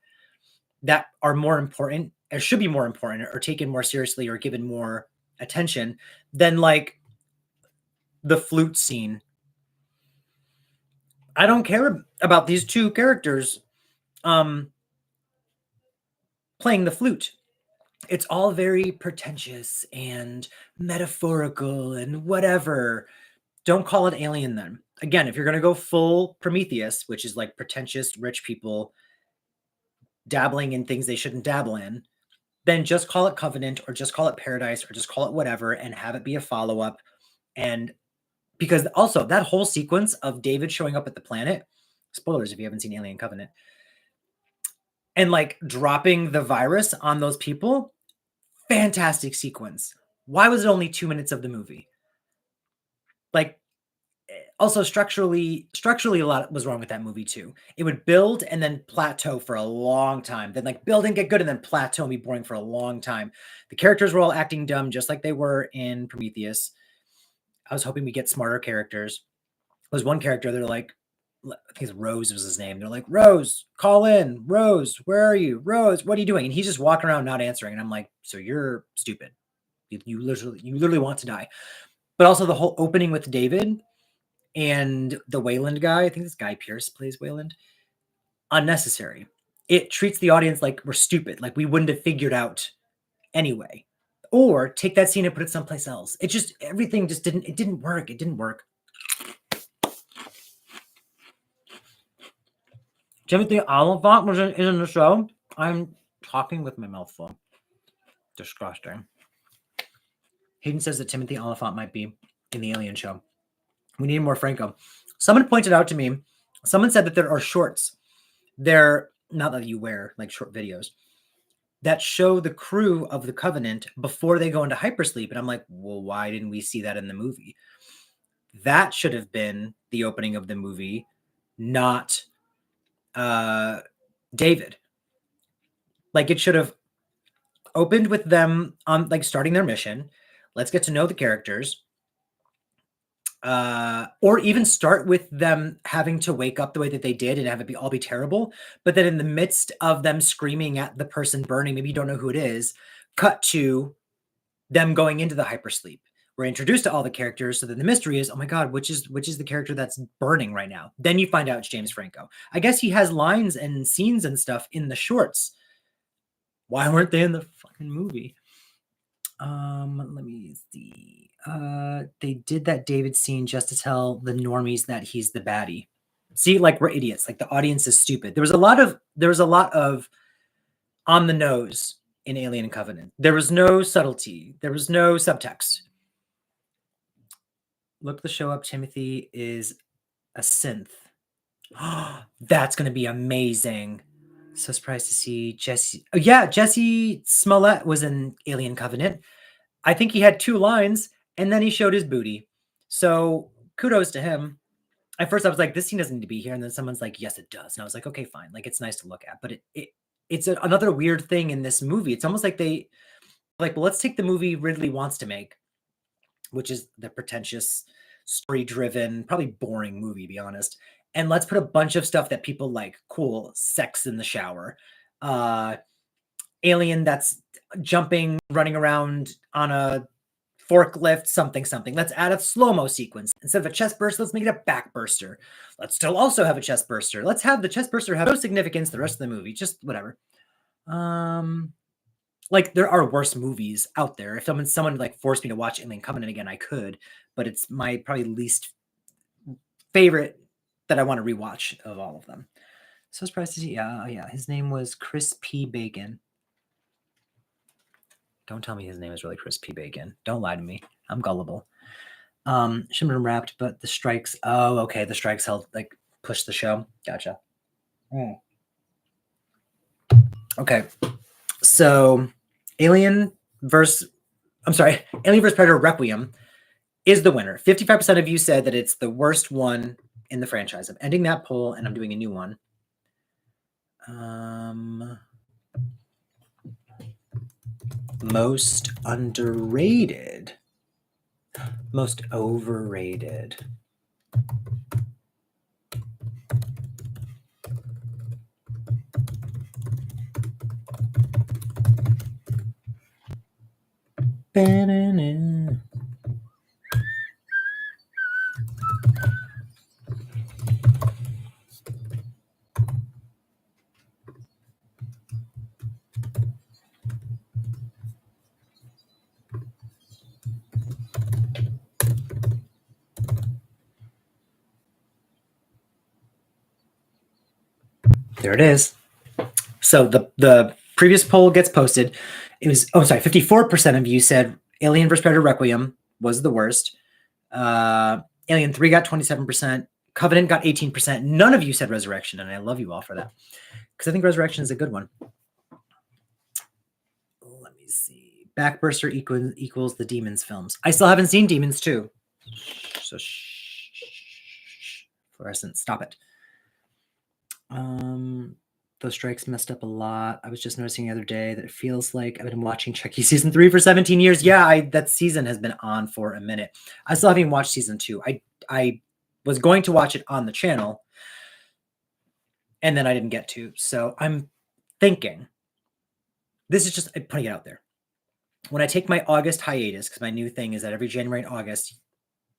are more important, or should be more important, or taken more seriously, or given more attention than like the flute scene. I don't care about these 2 characters playing the flute. It's all very pretentious and metaphorical and whatever. Don't call it Alien then. Again, if you're going to go full Prometheus, which is like pretentious rich people dabbling in things they shouldn't dabble in, then just call it Covenant, or just call it Paradise, or just call it whatever, and have it be a follow-up. And because also that whole sequence of David showing up at the planet, spoilers if you haven't seen Alien Covenant, and like dropping the virus on those people, fantastic sequence. Why was it only 2 minutes of the movie? Like, also structurally a lot was wrong with that movie too. It would build and then plateau for a long time, then like build and get good and then plateau and be boring for a long time. The characters were all acting dumb, just like they were in Prometheus. I was hoping we get smarter characters. There's one character, they're like, I think it's Rose was his name. They're like, Rose, call in. Rose, where are you? Rose, what are you doing? And he's just walking around not answering. And I'm like, so you're stupid. You literally want to die. But also the whole opening with David and the Wayland guy, I think this Guy Pearce plays Wayland, unnecessary. It treats the audience like we're stupid, like we wouldn't have figured out anyway. Or take that scene and put it someplace else. It just, everything just didn't work. It didn't work. Timothy Oliphant is in the show. I'm talking with my mouth full. Disgusting. Hayden says that Timothy Oliphant might be in the Alien show. We need more Franco. Someone pointed out to me, someone said that there are shorts. They're not that you wear, like short videos, that show the crew of the Covenant before they go into hypersleep. And I'm like, well, why didn't we see that in the movie? That should have been the opening of the movie, not David. Like, it should have opened with them on like starting their mission. Let's get to know the characters. Or even start with them having to wake up the way that they did and have it all be terrible. But then in the midst of them screaming at the person burning, maybe you don't know who it is, cut to them going into the hypersleep. We're introduced to all the characters, so then the mystery is, oh my God, which is the character that's burning right now? Then you find out it's James Franco. I guess he has lines and scenes and stuff in the shorts. Why weren't they in the fucking movie? Let me see. They did that David scene just to tell the normies that he's the baddie. See, like, we're idiots. Like, the audience is stupid. There was a lot of on the nose in Alien Covenant. There was no subtlety. There was no subtext. Look the show up. Timothy is a synth. That's going to be amazing. So surprised to see Jesse. Oh, yeah, Jesse Smollett was in Alien Covenant. I think he had 2 lines, and then he showed his booty. So kudos to him. At first, I was like, this scene doesn't need to be here. And then someone's like, yes, it does. And I was like, okay, fine. Like, it's nice to look at. But it's another weird thing in this movie. It's almost like well, let's take the movie Ridley wants to make, which is the pretentious, story-driven, probably boring movie, to be honest. And let's put a bunch of stuff that people like. Cool, sex in the shower. Alien that's jumping, running around on a forklift, something. Let's add a slow-mo sequence. Instead of a chest burst, let's make it a back burster. Let's still also have a chest burster. Let's have the chest burster have no significance the rest of the movie. Just whatever. Like, there are worse movies out there. If someone like forced me to watch Alien Covenant again, I could, but it's my probably least favorite that I want to rewatch of all of them. So surprised to see. Yeah. His name was Chris P. Bacon. Don't tell me his name is really Chris P. Bacon. Don't lie to me. I'm gullible. Shouldn't have been wrapped, but the strikes. Oh, okay. The strikes pushed the show. Gotcha. Okay. So Alien vs. Predator Requiem is the winner. 55% of you said that it's the worst one in the franchise. I'm ending that poll and I'm doing a new one. Most underrated. Most overrated. Ba-na-na. There it is. So the previous poll gets posted. It was 54% of you said Alien vs. Predator Requiem was the worst. Alien 3 got 27%. Covenant got 18%. None of you said Resurrection, and I love you all for that, because I think Resurrection is a good one. Let me see. Backburster equals the Demons films. I still haven't seen Demons 2. So Fluorescent, stop it. Those strikes messed up a lot. I was just noticing the other day that it feels like I've been watching Chucky season 3 for 17 years. Yeah, that season has been on for a minute. I still haven't watched season 2. I was going to watch it on the channel, and then I didn't get to. So I'm thinking, this is just putting it out there. When I take my August hiatus, because my new thing is that every January and August,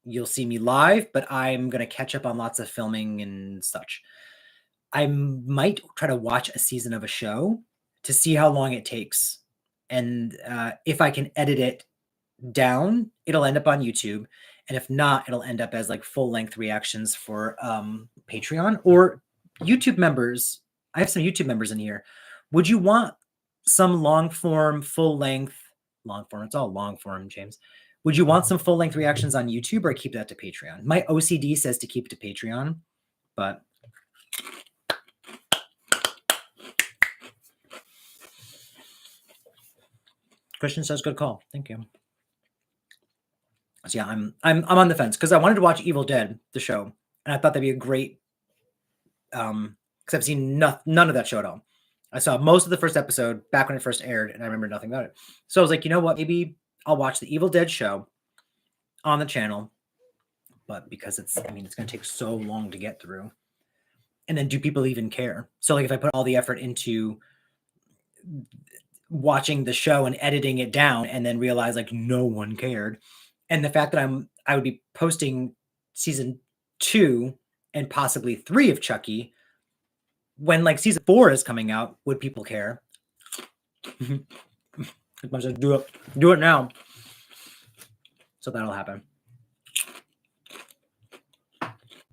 you'll see me live, but I'm going to catch up on lots of filming and such. I might try to watch a season of a show to see how long it takes. And if I can edit it down, it'll end up on YouTube. And if not, it'll end up as like full-length reactions for Patreon or YouTube members. I have some YouTube members in here. Would you want some long-form, full-length, long-form, it's all long-form, James. Would you want some full-length reactions on YouTube or keep that to Patreon? My OCD says to keep it to Patreon, but... Christian says, "Good call. Thank you." So yeah, I'm on the fence because I wanted to watch Evil Dead, the show, and I thought that'd be a great. Because I've seen none of that show at all. I saw most of the first episode back when it first aired, and I remember nothing about it. So I was like, you know what? Maybe I'll watch the Evil Dead show on the channel, but because it's going to take so long to get through, and then do people even care? So like, if I put all the effort into watching the show and editing it down and then realize like no one cared, and the fact that I would be posting season 2 and possibly 3 of Chucky when like season 4 is coming out, would people care? do it now. So that'll happen.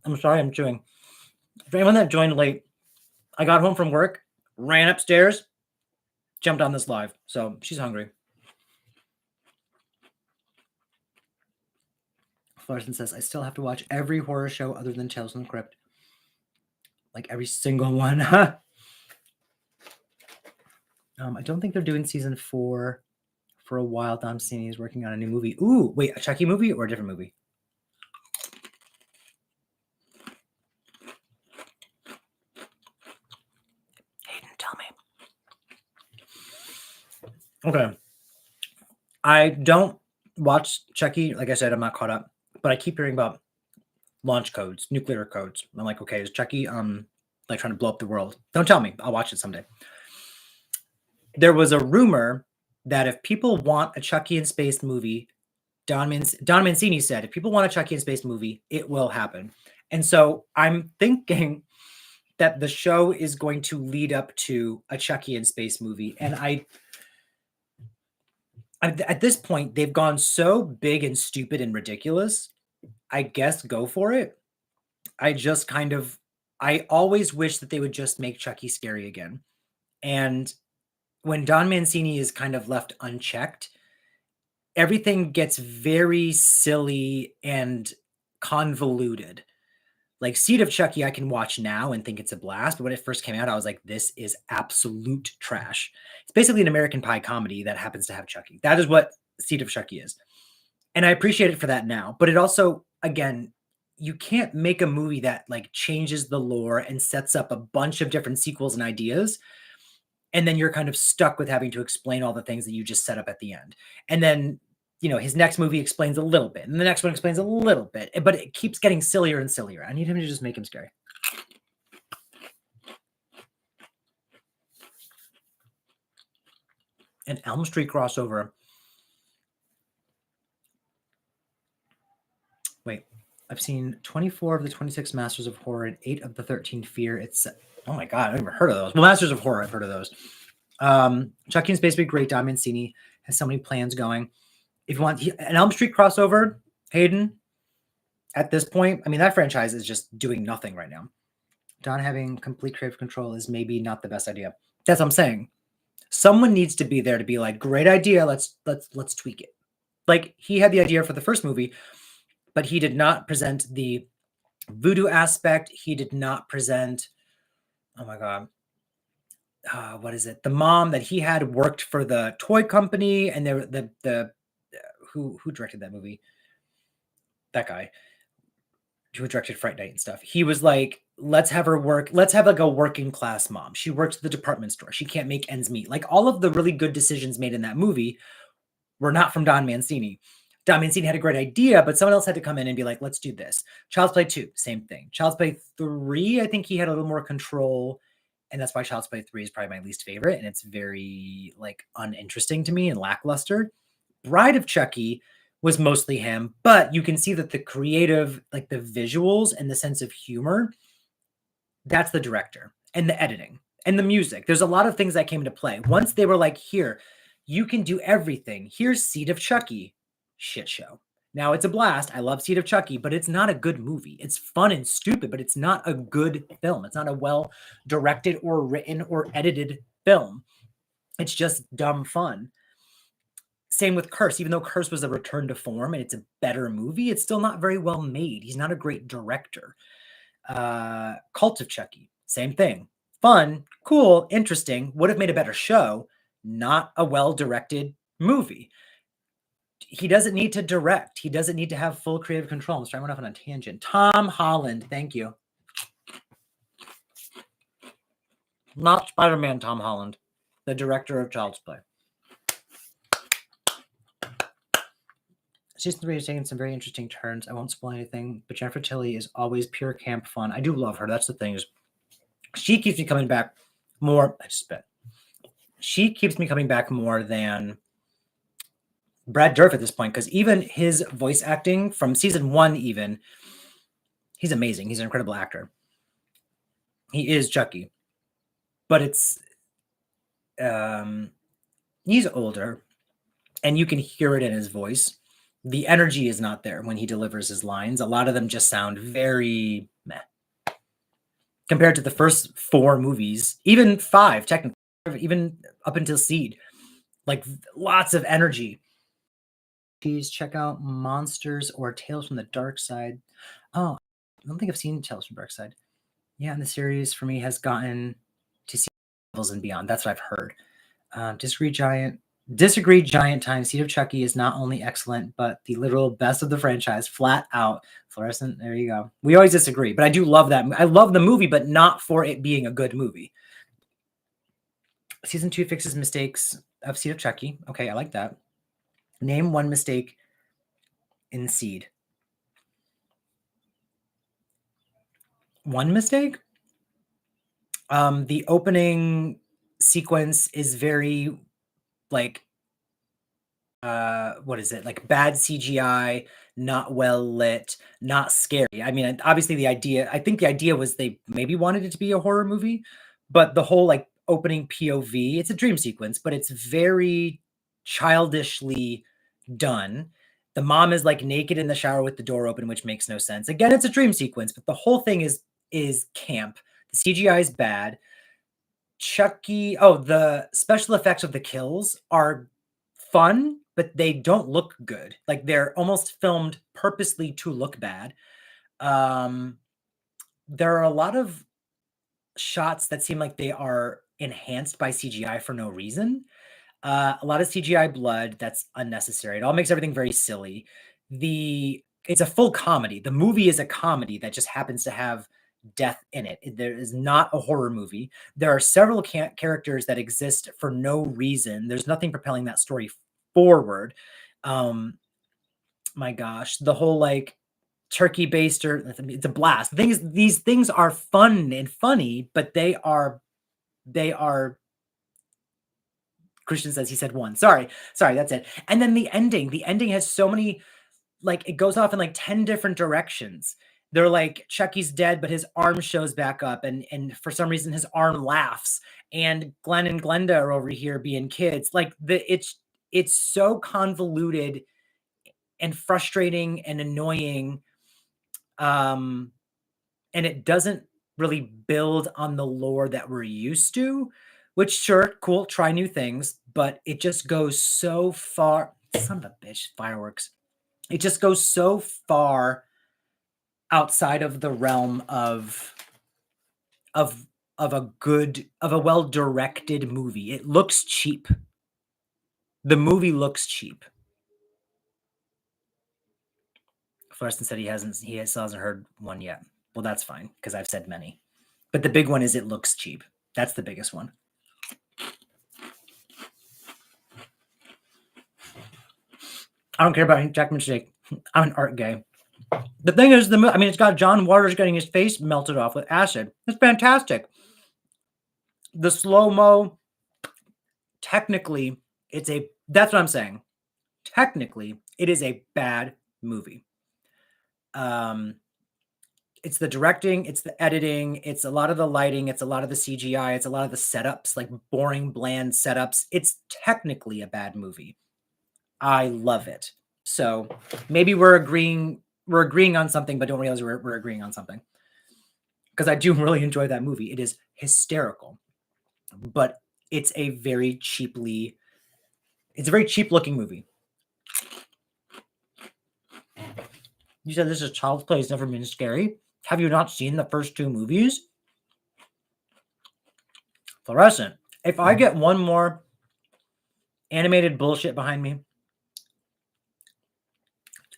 I'm sorry I'm chewing. For anyone that joined late, I got home from work, ran upstairs, jumped on this live, so she's hungry. Larson says, I still have to watch every horror show other than Tales from the Crypt. Like every single one. I don't think they're doing season 4 for a while. Dom Cini is working on a new movie. Ooh, wait, a Chucky movie or a different movie? Hayden, tell me. Okay. I don't watch Chucky. Like I said, I'm not caught up. But I keep hearing about launch codes, nuclear codes. I'm like, okay, is Chucky like trying to blow up the world? Don't tell me. I'll watch it someday. There was a rumor that if people want a Chucky in space movie, Don Mancini said, if people want a Chucky in space movie, it will happen. And so I'm thinking that the show is going to lead up to a Chucky in space movie. And at this point, they've gone so big and stupid and ridiculous. I guess go for it. I always wish that they would just make Chucky scary again. And when Don Mancini is kind of left unchecked, everything gets very silly and convoluted. Like Seed of Chucky, I can watch now and think it's a blast. But when it first came out, I was like, this is absolute trash. It's basically an American Pie comedy that happens to have Chucky. That is what Seed of Chucky is. And I appreciate it for that now. But it also, again, you can't make a movie that like changes the lore and sets up a bunch of different sequels and ideas. And then you're kind of stuck with having to explain all the things that you just set up at the end. And then, his next movie explains a little bit, and the next one explains a little bit, but it keeps getting sillier and sillier. I need him to just make him scary. An Elm Street crossover. Wait, I've seen 24 of the 26 Masters of Horror and 8 of the 13 Fear. Oh my God, I've never heard of those. Well, Masters of Horror, I've heard of those. Chucky in Space would be great. Don Mancini has so many plans going. If you want an Elm Street crossover, Hayden, at this point, that franchise is just doing nothing right now. Don having complete creative control is maybe not the best idea. That's what I'm saying. Someone needs to be there to be like, great idea. Let's tweak it. Like he had the idea for the first movie, but he did not present the voodoo aspect. He did not present, oh my God, what is it? The mom that he had worked for the toy company, and who directed that movie? That guy who directed Fright Night and stuff. He was like let's have her work. Let's have like a working class mom. She works at the department store. She can't make ends meet. Like all of the really good decisions made in that movie were not from Don Mancini. Don Mancini had a great idea, but someone else had to come in and be like, let's do this. Child's Play 2, same thing. Child's Play 3, I think he had a little more control. And that's why Child's Play 3 is probably my least favorite. And it's very like uninteresting to me and lackluster. Bride of Chucky was mostly him, but you can see that the creative, like the visuals and the sense of humor, that's the director, and the editing and the music. There's a lot of things that came into play. Once they were like, here, you can do everything. Here's Seed of Chucky. Shit show. Now it's a blast. I love Seed of Chucky, but it's not a good movie. It's fun and stupid, but it's not a good film. It's not a well directed or written or edited film. It's just dumb fun. Same with Curse. Even though Curse was a return to form and it's a better movie, it's still not very well made. He's not a great director. Cult of Chucky, same thing. Fun, cool, interesting. Would have made a better show. Not a well-directed movie. He doesn't need to direct. He doesn't need to have full creative control. I'm sorry, I went off on a tangent. Tom Holland, thank you. Not Spider-Man Tom Holland, the director of Child's Play. Season 3 is taking some very interesting turns. I won't spoil anything, but Jennifer Tilly is always pure camp fun. I do love her. That's the thing. Is she keeps me coming back more. I just spit. She keeps me coming back more than Brad Dourif at this point, because even his voice acting from season 1, even, he's amazing. He's an incredible actor. He is Chucky, but it's he's older, and you can hear it in his voice. The energy is not there when he delivers his lines. A lot of them just sound very meh compared to the first 4 movies, even 5, technically, even up until Seed. Like lots of energy. Please check out Monsters or Tales from the Dark Side. Oh, I don't think I've seen Tales from the Dark Side. Yeah, and the series for me has gotten to see levels and beyond. That's what I've heard. Disagree Giant Time. Seed of Chucky is not only excellent, but the literal best of the franchise. Flat out. Fluorescent. There you go. We always disagree, but I do love that. I love the movie, but not for it being a good movie. Season 2 fixes mistakes of Seed of Chucky. Okay, I like that. Name one mistake in Seed. One mistake? The opening sequence is very like what is it? Like bad CGI, not well lit, not scary. I mean, obviously I think the idea was they maybe wanted it to be a horror movie, but the whole like opening POV, it's a dream sequence, but it's very childishly done. The mom is like naked in the shower with the door open, which makes no sense. Again, it's a dream sequence, but the whole thing is camp. The CGI is bad. Chucky, the special effects of the kills are fun, but they don't look good. Like they're almost filmed purposely to look bad. There are a lot of shots that seem like they are enhanced by CGI for no reason. A lot of CGI blood that's unnecessary. It all makes everything very silly. It's a full comedy. The movie is a comedy that just happens to have death in it. There is not a horror movie. There are several characters that exist for no reason. There's nothing propelling that story forward. My gosh, the whole like turkey baster, it's a blast. The thing is, these things are fun and funny, but they are Christian says he said one. Sorry, that's it. And then the ending has so many, like it goes off in like 10 different directions. They're like, Chucky's dead, but his arm shows back up, and for some reason his arm laughs, and Glenn and Glenda are over here being kids. Like it's so convoluted and frustrating and annoying. And it doesn't really build on the lore that we're used to, which sure, cool, try new things, but it just goes so far. Son of a bitch, fireworks. It just goes so far outside of the realm of a well-directed movie. It looks cheap. The movie looks cheap. Fluorescent said he still hasn't heard one yet. Well, that's fine because I've said many. But the big one is it looks cheap. That's the biggest one. I don't care about Jackman Shake. I'm an art guy. The thing is, it's got John Waters getting his face melted off with acid. It's fantastic. The slow-mo, technically, that's what I'm saying. Technically, it is a bad movie. It's the directing, it's the editing, it's a lot of the lighting, it's a lot of the CGI, it's a lot of the setups, like boring, bland setups. It's technically a bad movie. I love it. So maybe we're agreeing on something, but don't realize we're agreeing on something. Because I do really enjoy that movie. It is hysterical. But it's a very cheap looking movie. You said this is child's play, it's never been scary. Have you not seen the first two movies? Fluorescent. If I get one more animated bullshit behind me,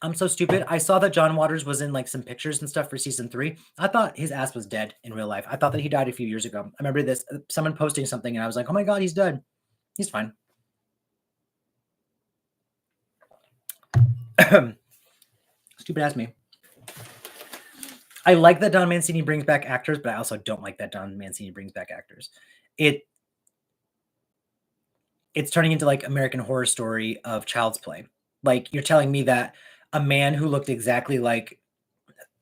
I'm so stupid. I saw that John Waters was in like some pictures and stuff for season 3. I thought his ass was dead in real life. I thought that he died a few years ago. I remember someone posting something and I was like, oh my God, he's dead. He's fine. Stupid ass me. I like that Don Mancini brings back actors, but I also don't like that Don Mancini brings back actors. It's turning into like American Horror Story of Child's Play. Like you're telling me that a man who looked exactly like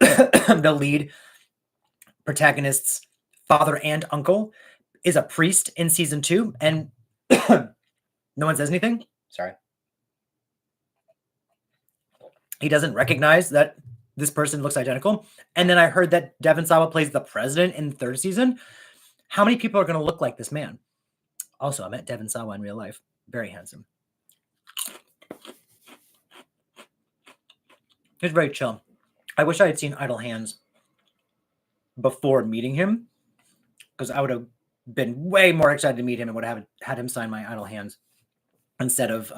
the lead protagonist's father and uncle is a priest in season 2 and no one says anything? Sorry. He doesn't recognize that this person looks identical. And then I heard that Devon Sawa plays the president in the 3rd season. How many people are going to look like this man? Also, I met Devon Sawa in real life. Very handsome. He's very chill. I wish I had seen Idle Hands before meeting him, because I would have been way more excited to meet him and would have had him sign my Idle Hands instead of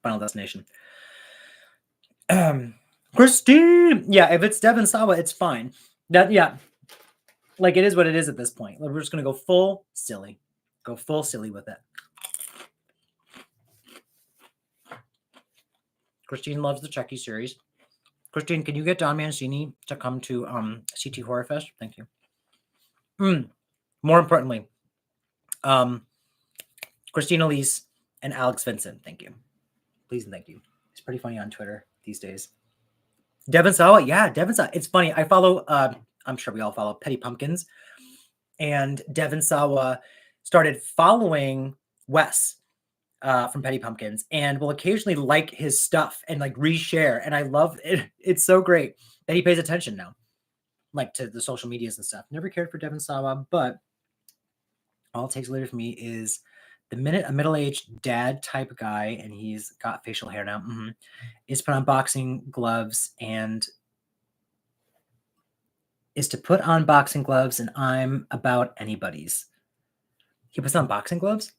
Final Destination. Christine! Yeah, if it's Devon Sawa, it's fine. Like it is what it is at this point. We're just going to go full silly. Go full silly with it. Christine loves the Chucky series. Christine, can you get Don Mancini to come to CT Horror Fest? Thank you. More importantly, Christine Elise and Alex Vincent. Thank you. Please and thank you. It's pretty funny on Twitter these days. Devon Sawa. Yeah, Devon Sawa. It's funny. I follow, I'm sure we all follow Petty Pumpkins. And Devon Sawa started following Wes from Petty Pumpkins and will occasionally like his stuff and like reshare. And I love it. It's so great that he pays attention now, like to the social medias and stuff. Never cared for Devon Sawa, but all it takes later for me is the minute a middle-aged dad type guy, and he's got facial hair now, is put on boxing gloves and I'm about anybody's. He puts on boxing gloves?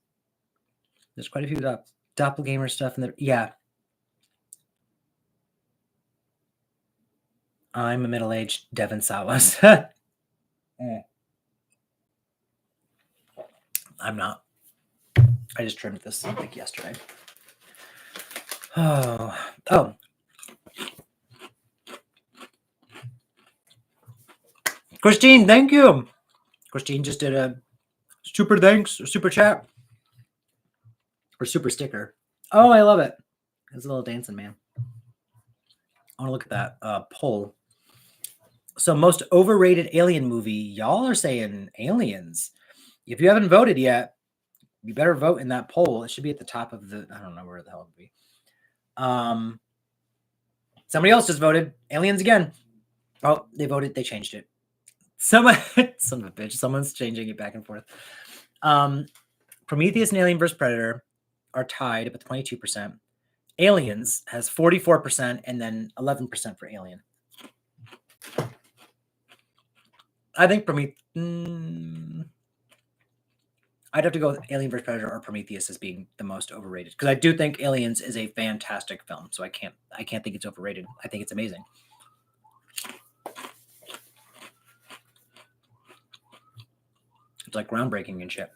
There's quite a few doppelganger stuff in there. Yeah. I'm a middle-aged Devon Sawas. I'm not. I just trimmed this like yesterday. Oh. Christine, thank you. Christine just did a super thanks, or super chat, or super sticker. Oh, I love it. It's a little dancing man. I want to look at that poll. So most overrated alien movie, y'all are saying Aliens. If you haven't voted yet, you better vote in that poll. It should be at the top of the, I don't know where the hell it would be. Somebody else just voted Aliens again. Oh, they voted. They changed it. Son of a bitch. Someone's changing it back and forth. Prometheus and Alien vs. Predator are tied with 22%. Aliens has 44% and then 11% for Alien. I think I'd have to go with Alien vs. Predator or Prometheus as being the most overrated, because I do think Aliens is a fantastic film. So I can't think it's overrated. I think it's amazing. It's like groundbreaking and shit.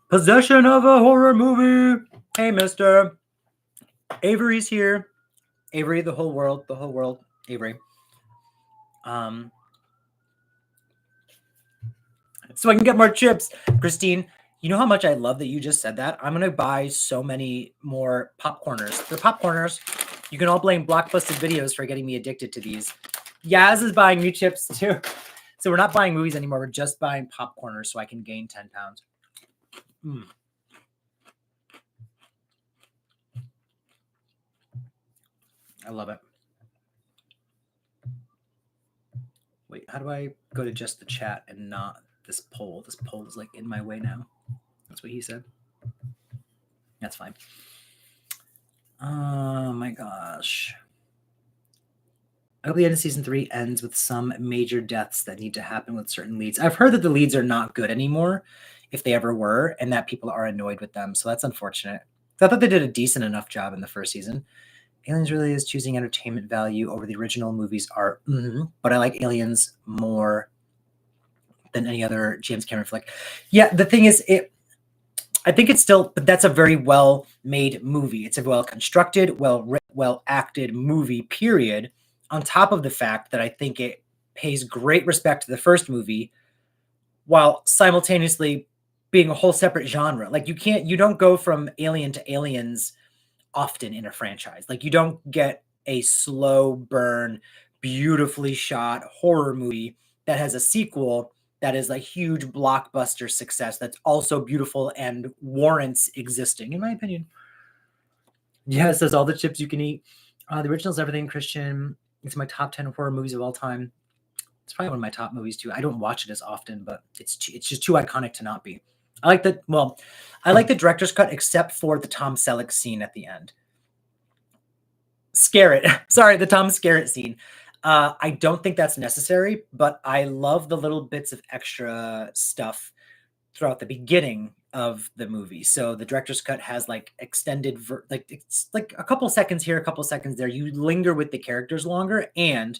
Possession of a horror movie. Hey, mister. Avery's here. Avery, the whole world, Avery. So I can get more chips. Christine, you know how much I love that you just said that? I'm going to buy so many more popcorners. They're popcorners. You can all blame Blockbuster Videos for getting me addicted to these. Yaz is buying new chips too. So we're not buying movies anymore. We're just buying popcorners so I can gain 10 pounds. I love it. Wait, how do I go to just the chat and not this poll? This poll is like in my way now. That's what he said. That's fine. Oh my gosh. I hope the end of season 3 ends with some major deaths that need to happen with certain leads. I've heard that the leads are not good anymore, if they ever were, and that people are annoyed with them. So that's unfortunate. I thought they did a decent enough job in the first season. Aliens really is choosing entertainment value over the original movie's art. But I like Aliens more than any other James Cameron flick. Yeah, the thing is, I think it's still, but that's a very well-made movie. It's a well-constructed, well-acted movie, period. On top of the fact that I think it pays great respect to the first movie while simultaneously being a whole separate genre. Like you don't go from Alien to Aliens often in a franchise. Like you don't get a slow burn, beautifully shot horror movie that has a sequel that is like huge blockbuster success that's also beautiful and warrants existing, in my opinion. Yeah, it says all the chips you can eat. The original's everything, Christian. It's my top 10 horror movies of all time. It's probably one of my top movies too. I don't watch it as often, but it's just too iconic to not be. I like the director's cut except for the Tom Selleck scene at the end. Sorry, the Tom Skerritt scene. I don't think that's necessary, but I love the little bits of extra stuff throughout the beginning of the movie. So the director's cut has like extended, it's like a couple seconds here, a couple seconds there. You linger with the characters longer. And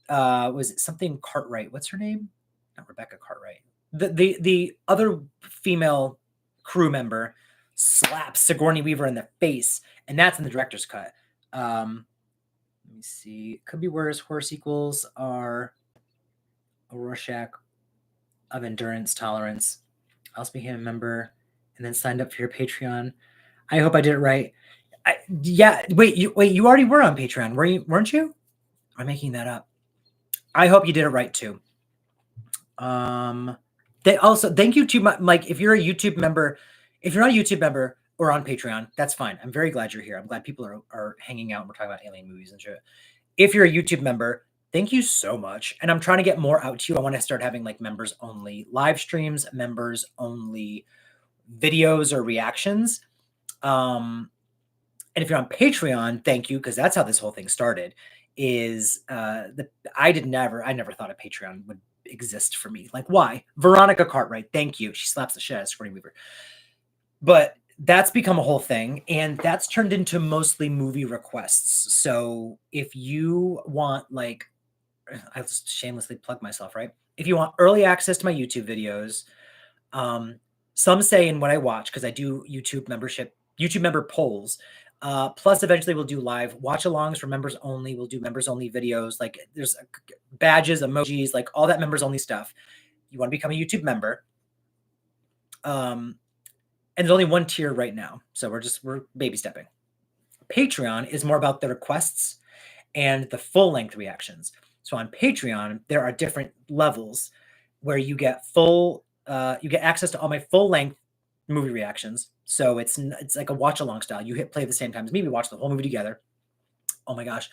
was it something Cartwright? What's her name? Not Rebecca Cartwright. The other female crew member slaps Sigourney Weaver in the face, and that's in the director's cut. Let me see. Could be worse. Horror sequels are a Rorschach of endurance tolerance. I also became a member and then signed up for your Patreon. I hope I did it right. Yeah. Wait. You already were on Patreon, weren't you? I'm making that up. I hope you did it right too. They also thank you to Mike. If you're a YouTube member, if you're not a YouTube member or on Patreon, that's fine. I'm very glad you're here. I'm glad people are hanging out and we're talking about alien movies and shit. If you're a YouTube member, thank you so much. And I'm trying to get more out to you. I want to start having like members only live streams, members only videos or reactions. And if you're on Patreon, thank you, because that's how this whole thing started. I never thought a Patreon would exist for me. Like, why? Veronica Cartwright, thank you. She slaps the shit out of Sigourney Weaver. But that's become a whole thing, and that's turned into mostly movie requests. So if you want, like, I'll just shamelessly plug myself, right? If you want early access to my YouTube videos, some say in what I watch, because I do YouTube member polls. Plus, eventually we'll do live watch-alongs for members only. We'll do members only videos. Like there's badges, emojis, like all that members only stuff. You want to become a YouTube member. And there's only one tier right now. So we're baby stepping. Patreon is more about the requests and the full length reactions. So on Patreon, there are different levels where you get you get access to all my full length movie reactions. So it's like a watch along style. You hit play at the same time as me. We watch the whole movie together. Oh my gosh.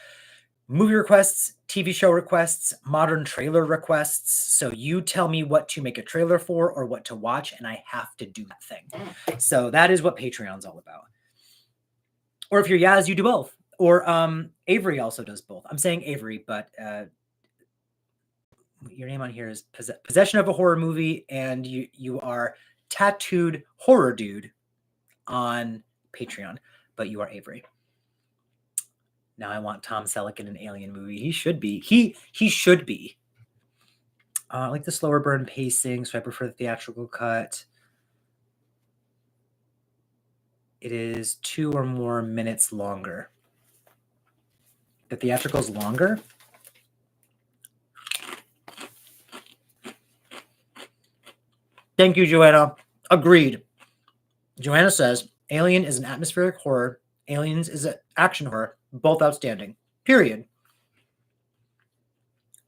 Movie requests, TV show requests, modern trailer requests. So you tell me what to make a trailer for or what to watch, and I have to do that thing. So that is what Patreon's all about. Or if you're Yaz, you do both. Or Avery also does both. I'm saying Avery, but your name on here is Possession of a Horror Movie, and you are Tattooed Horror Dude on Patreon, but you are Avery. Now I want Tom Selleck in an alien movie. He should be. He should be. I like the slower burn pacing, so I prefer the theatrical cut. It is 2 or more minutes longer. The theatrical is longer? Thank you, Joanna. Agreed. Joanna says, Alien is an atmospheric horror. Aliens is an action horror. Both outstanding. Period.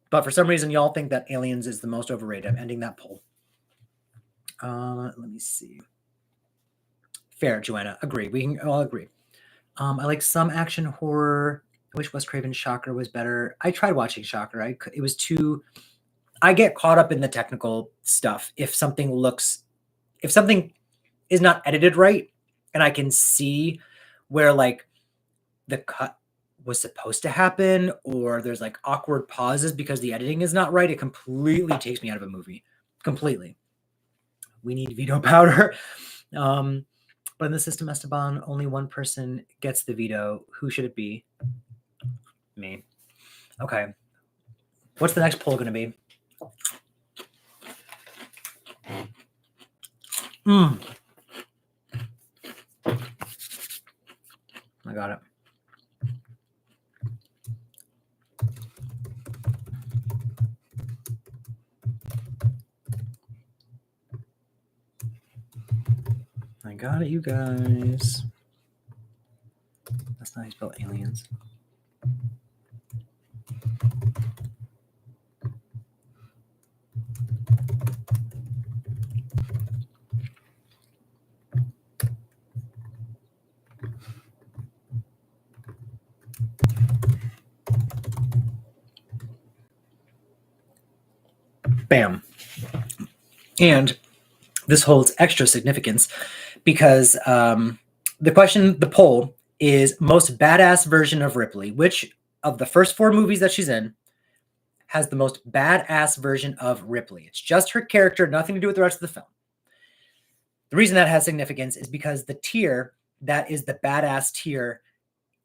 But for some reason, y'all think that Aliens is the most overrated. I'm ending that poll. Let me see. Fair, Joanna. Agree. We can all agree. I like some action horror. I wish Wes Craven's Shocker was better. I tried watching Shocker. It was too... I get caught up in the technical stuff. If something is not edited right, and I can see where like the cut was supposed to happen, or there's like awkward pauses because the editing is not right, it completely takes me out of a movie. Completely. We need veto powder. But in the system, Esteban, only one person gets the veto. Who should it be? Me. Okay. What's the next poll going to be? I got it. I got it, you guys. That's not how you spell aliens. Bam. And this holds extra significance because the poll is most badass version of Ripley. Which of the first 4 movies that she's in has the most badass version of Ripley? It's just her character, nothing to do with the rest of the film. The reason that has significance is because the tier that is the badass tier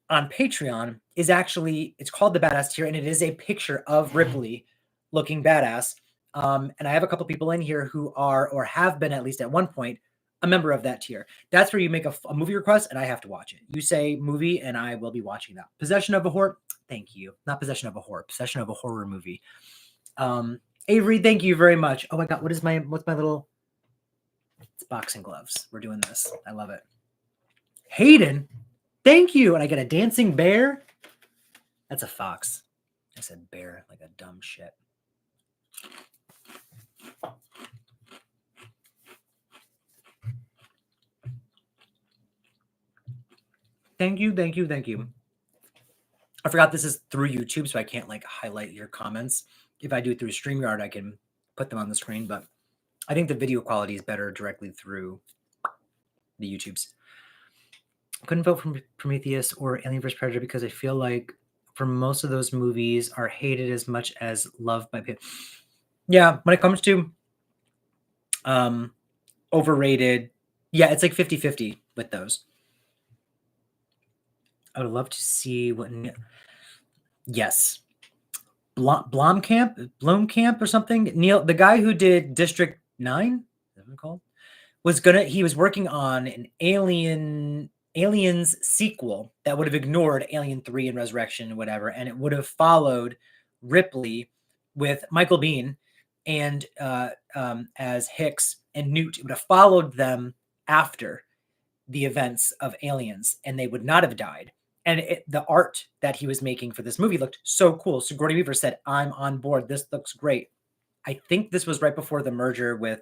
on Patreon is actually, it's called the badass tier, and it is a picture of Ripley looking badass. And I have a couple people in here who are, or have been at least at one point, a member of that tier. That's where you make a movie request and I have to watch it. You say movie and I will be watching that. Possession of a Horror. Thank you. Not Possession of a Horror. Possession of a Horror movie. Avery, thank you very much. Oh my God. What's my little... It's boxing gloves. We're doing this. I love it. Hayden, thank you. And I get a dancing bear. That's a fox. I said bear like a dumb shit. Thank you, thank you, thank you. I forgot this is through YouTube, so I can't like highlight your comments. If I do it through StreamYard, I can put them on the screen, but I think the video quality is better directly through the YouTubes. Couldn't vote for Prometheus or Alien vs. Predator because I feel like for most of those movies are hated as much as loved by people. Yeah, when it comes to overrated, yeah, it's like 50-50 with those. I would love to see what... Yes. Blomkamp or something. Neil, the guy who did District 9, is that what it's called? He was working on an Aliens sequel that would have ignored Alien 3 and Resurrection and whatever, and it would have followed Ripley with Michael Biehn and as Hicks and Newt. It would have followed them after the events of Aliens, and they would not have died. And the art that he was making for this movie looked so cool. Sigourney Weaver said, I'm on board. This looks great. I think this was right before the merger with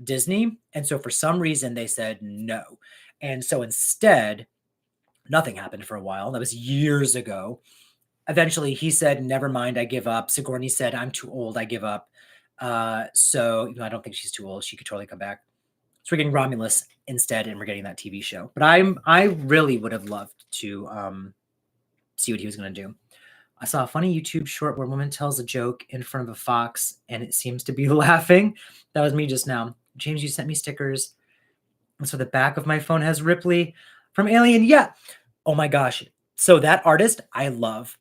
Disney. And so for some reason they said no. And so instead, nothing happened for a while. That was years ago. Eventually he said, never mind, I give up. Sigourney said, I'm too old, I give up. So I don't think she's too old. She could totally come back. So we're getting Romulus instead, and we're getting that TV show. But I really would have loved to see what he was going to do. I saw a funny YouTube short where a woman tells a joke in front of a fox, and it seems to be laughing. That was me just now. James, you sent me stickers. And so the back of my phone has Ripley from Alien. Yeah. Oh my gosh. So that artist, I love.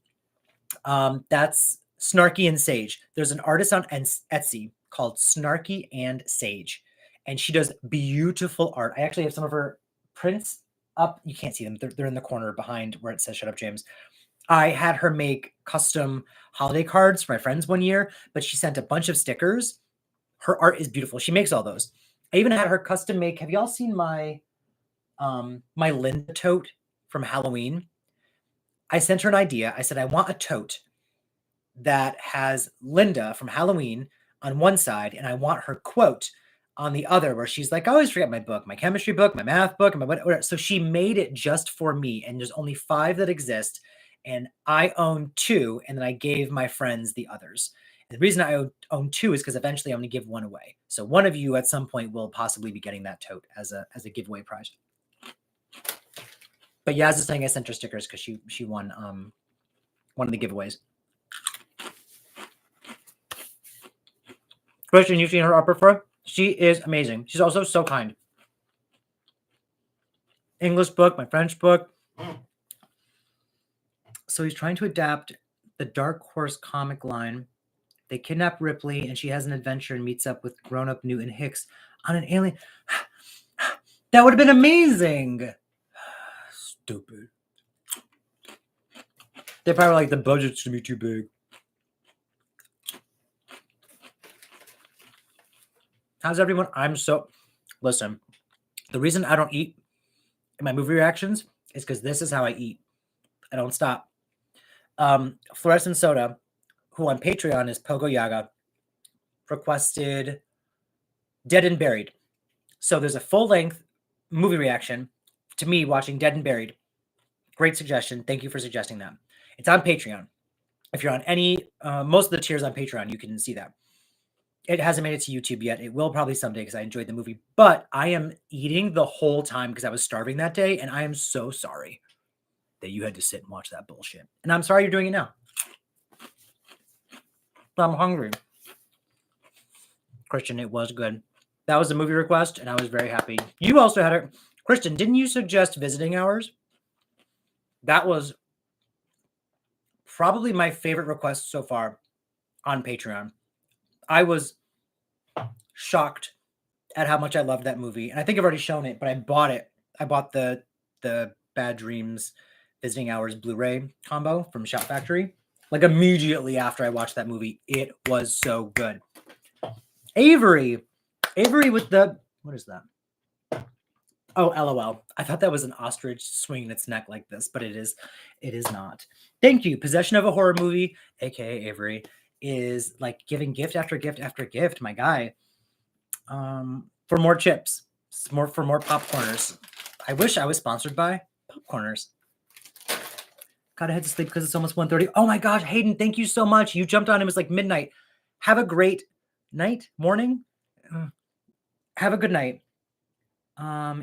That's Snarky and Sage. There's an artist on Etsy called Snarky and Sage, and she does beautiful art. I actually have some of her prints up. You can't see them. They're in the corner behind where it says "Shut Up, James." I had her make custom holiday cards for my friends one year, but she sent a bunch of stickers. Her art is beautiful. She makes all those. I even had her custom make. Have y'all seen my my Linda tote from Halloween? I sent her an idea. I said, I want a tote that has Linda from Halloween on one side, and I want her quote on the other, where she's like, I always forget my book, my chemistry book, my math book, and my whatever. So she made it just for me, and there's only 5 that exist, and I own 2, and then I gave my friends the others. And the reason I own 2 is because eventually I'm going to give 1 away. So one of you at some point will possibly be getting that tote as a giveaway prize. But Yaz is saying I sent her stickers because she won one of the giveaways. Christian, you've seen her art before? She is amazing. She's also so kind. English book, my French book. So he's trying to adapt the Dark Horse comic line. They kidnap Ripley, and she has an adventure and meets up with grown-up Newton Hicks on an alien. That would have been amazing. Stupid. They're probably like, the budget's gonna be too big. How's everyone? Listen, the reason I don't eat in my movie reactions is because this is how I eat. I don't stop. Fluorescent Soda, who on Patreon is Pogo Yaga, requested Dead and Buried. So there's a full-length movie reaction to me watching Dead and Buried. Great suggestion. Thank you for suggesting that. It's on Patreon. If you're on any, most of the tiers on Patreon, you can see that. It hasn't made it to YouTube yet. It will probably someday because I enjoyed the movie. But I am eating the whole time because I was starving that day, and I am so sorry that you had to sit and watch that bullshit. And I'm sorry you're doing it now. But I'm hungry. Christian, it was good. That was a movie request, and I was very happy. You also had it. Christian, didn't you suggest Visiting Hours? That was probably my favorite request so far on Patreon. I was shocked at how much I loved that movie. And I think I've already shown it, but I bought it. I bought the Bad Dreams Visiting Hours Blu-ray combo from Shout Factory. Like immediately after I watched that movie. It was so good. Avery with the, what is that? Oh, LOL. I thought that was an ostrich swinging its neck like this, but it is not. Thank you. Possession of a Horror Movie, aka Avery, is like giving gift after gift after gift, my guy. For more chips, for more popcorners. I wish I was sponsored by popcorners. Gotta head to sleep because it's almost 1:30. Oh my gosh, Hayden, thank you so much. You jumped on. It was like midnight. Have a great night, morning. Have a good night.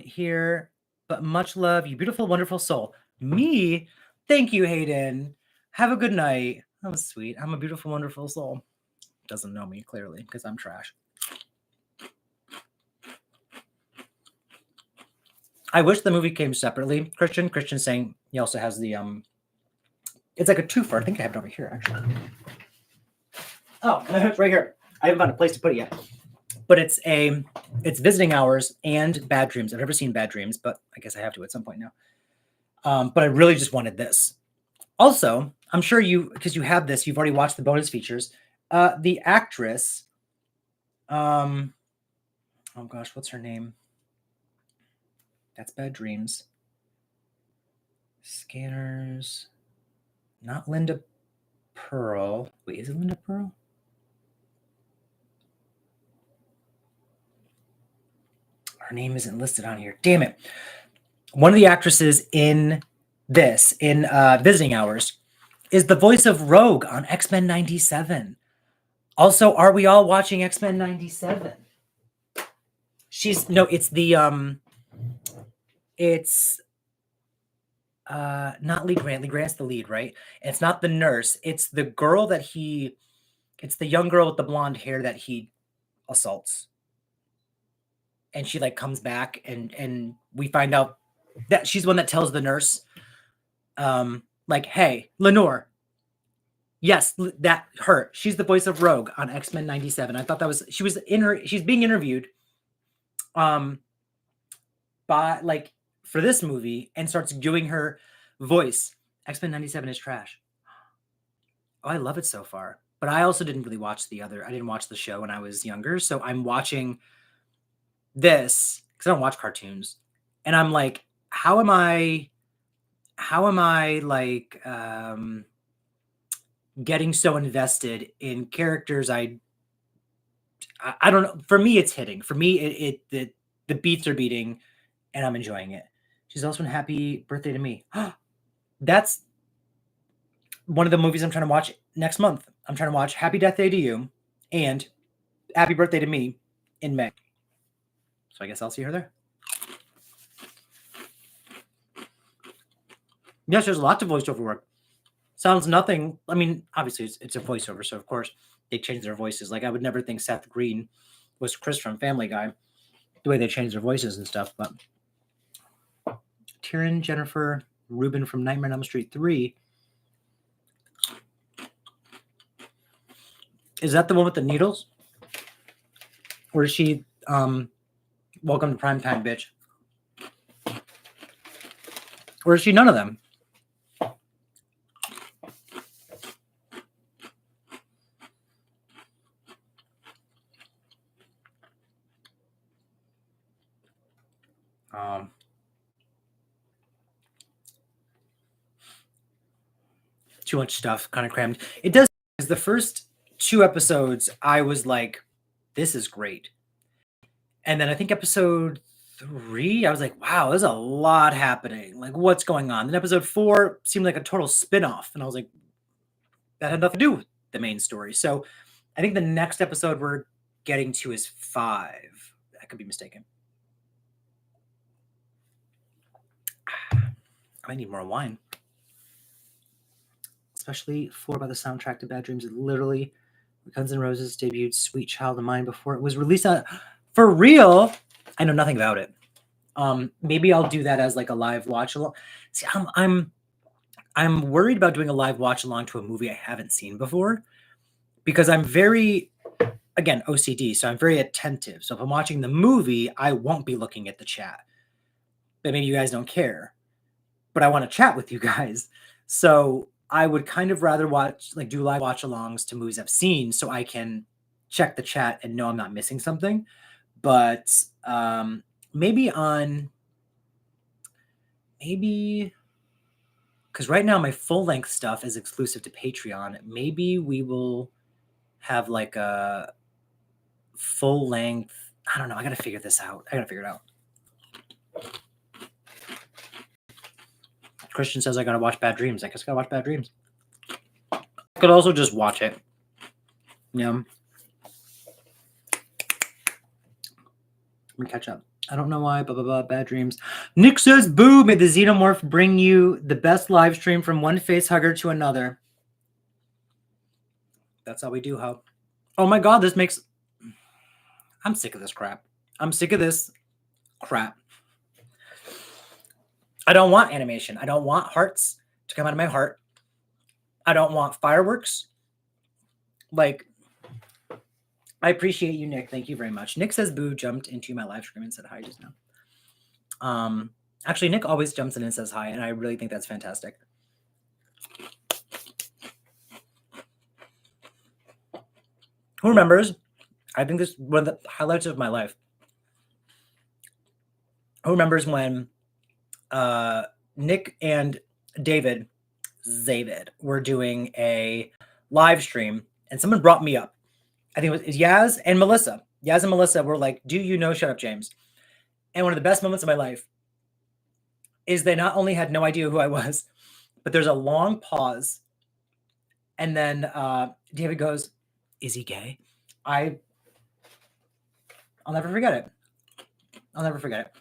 Here, but much love, you beautiful, wonderful soul. Me, thank you, Hayden. Have a good night. That was sweet. I'm a beautiful, wonderful soul. Doesn't know me clearly because I'm trash. I wish the movie came separately. Christian saying he also has the it's like a twofer. I think I have it over here actually. Oh, it's right here. I haven't found a place to put it yet. But it's Visiting Hours and Bad Dreams. I've never seen Bad Dreams, but I guess I have to at some point now. But I really just wanted this. Also, I'm sure because you have this, you've already watched the bonus features. The actress, oh gosh, what's her name? That's Bad Dreams. Scanners. Not Linda Pearl. Wait, is it Linda Pearl? Her name isn't listed on here. Damn it. One of the actresses in Visiting Hours, is the voice of Rogue on X-Men 97. Also, are we all watching X-Men 97? It's not Lee Grant. Lee Grant's the lead, right? And it's not the nurse. It's the girl it's the young girl with the blonde hair that he assaults. And she like comes back and we find out that she's the one that tells the nurse, like, hey, Lenore, Yes, that her. She's the voice of Rogue on X-Men 97. I thought that was she's being interviewed by like for this movie and starts doing her voice. X-Men 97 is trash. Oh, I love it so far. But I also didn't really watch I didn't watch the show when I was younger, so I'm watching this because I don't watch cartoons. And I'm like, how am I like getting so invested in characters I don't know. For me, it's hitting. For me, the beats are beating, and I'm enjoying it. She's also in Happy Birthday to Me. That's one of the movies I'm trying to watch next month. I'm trying to watch Happy Death Day to You and Happy Birthday to Me in May. So I guess I'll see her there. Yes, there's lots of voiceover work. Sounds nothing. I mean, obviously it's a voiceover, so of course they change their voices. Like I would never think Seth Green was Chris from Family Guy, the way they change their voices and stuff. But Tyrion, Jennifer, Ruben from Nightmare on Elm Street 3. Is that the one with the needles? Or is she Welcome to Primetime, bitch? Or is she none of them? Too much stuff, kind of crammed. It does, because the first 2 episodes, I was like, this is great. And then I think episode 3, I was like, wow, there's a lot happening. Like, what's going on? Then episode 4 seemed like a total spin-off. And I was like, that had nothing to do with the main story. So I think the next episode we're getting to is 5. I could be mistaken. I need more wine. Especially 4 by the soundtrack to Bad Dreams. It literally, Guns N' Roses debuted Sweet Child of Mine before it was released. For real, I know nothing about it. Maybe I'll do that as like a live watch along. See, I'm worried about doing a live watch along to a movie I haven't seen before, because I'm very, again, OCD, so I'm very attentive. So if I'm watching the movie, I won't be looking at the chat. But maybe you guys don't care, but I want to chat with you guys. So I would kind of rather do live watch alongs to movies I've seen so I can check the chat and know I'm not missing something. But maybe because right now my full length stuff is exclusive to Patreon. Maybe we will have like a full length. I don't know. I got to figure this out. it out. Christian says I got to watch Bad Dreams. I guess I got to watch Bad Dreams. I could also just watch it. Yeah. Let me catch up. I don't know why, blah, blah, blah, Bad Dreams. Nick says, boo, may the Xenomorph bring you the best live stream from one face hugger to another. That's how we do, ho. Oh my God, this makes... I'm sick of this crap. I'm sick of this crap. I don't want animation. I don't want hearts to come out of my heart. I don't want fireworks. Like... I appreciate you, Nick. Thank you very much. Nick says Boo jumped into my live stream and said hi just now. Actually, Nick always jumps in and says hi, and I really think that's fantastic. Who remembers? I think this is one of the highlights of my life. Who remembers when Nick and David were doing a live stream, and someone brought me up. I think it was Yaz and Melissa. Yaz and Melissa were like, do you know Shut Up James? And one of the best moments of my life is they not only had no idea who I was, but there's a long pause. And then David goes, is he gay? I'll never forget it. I'll never forget it.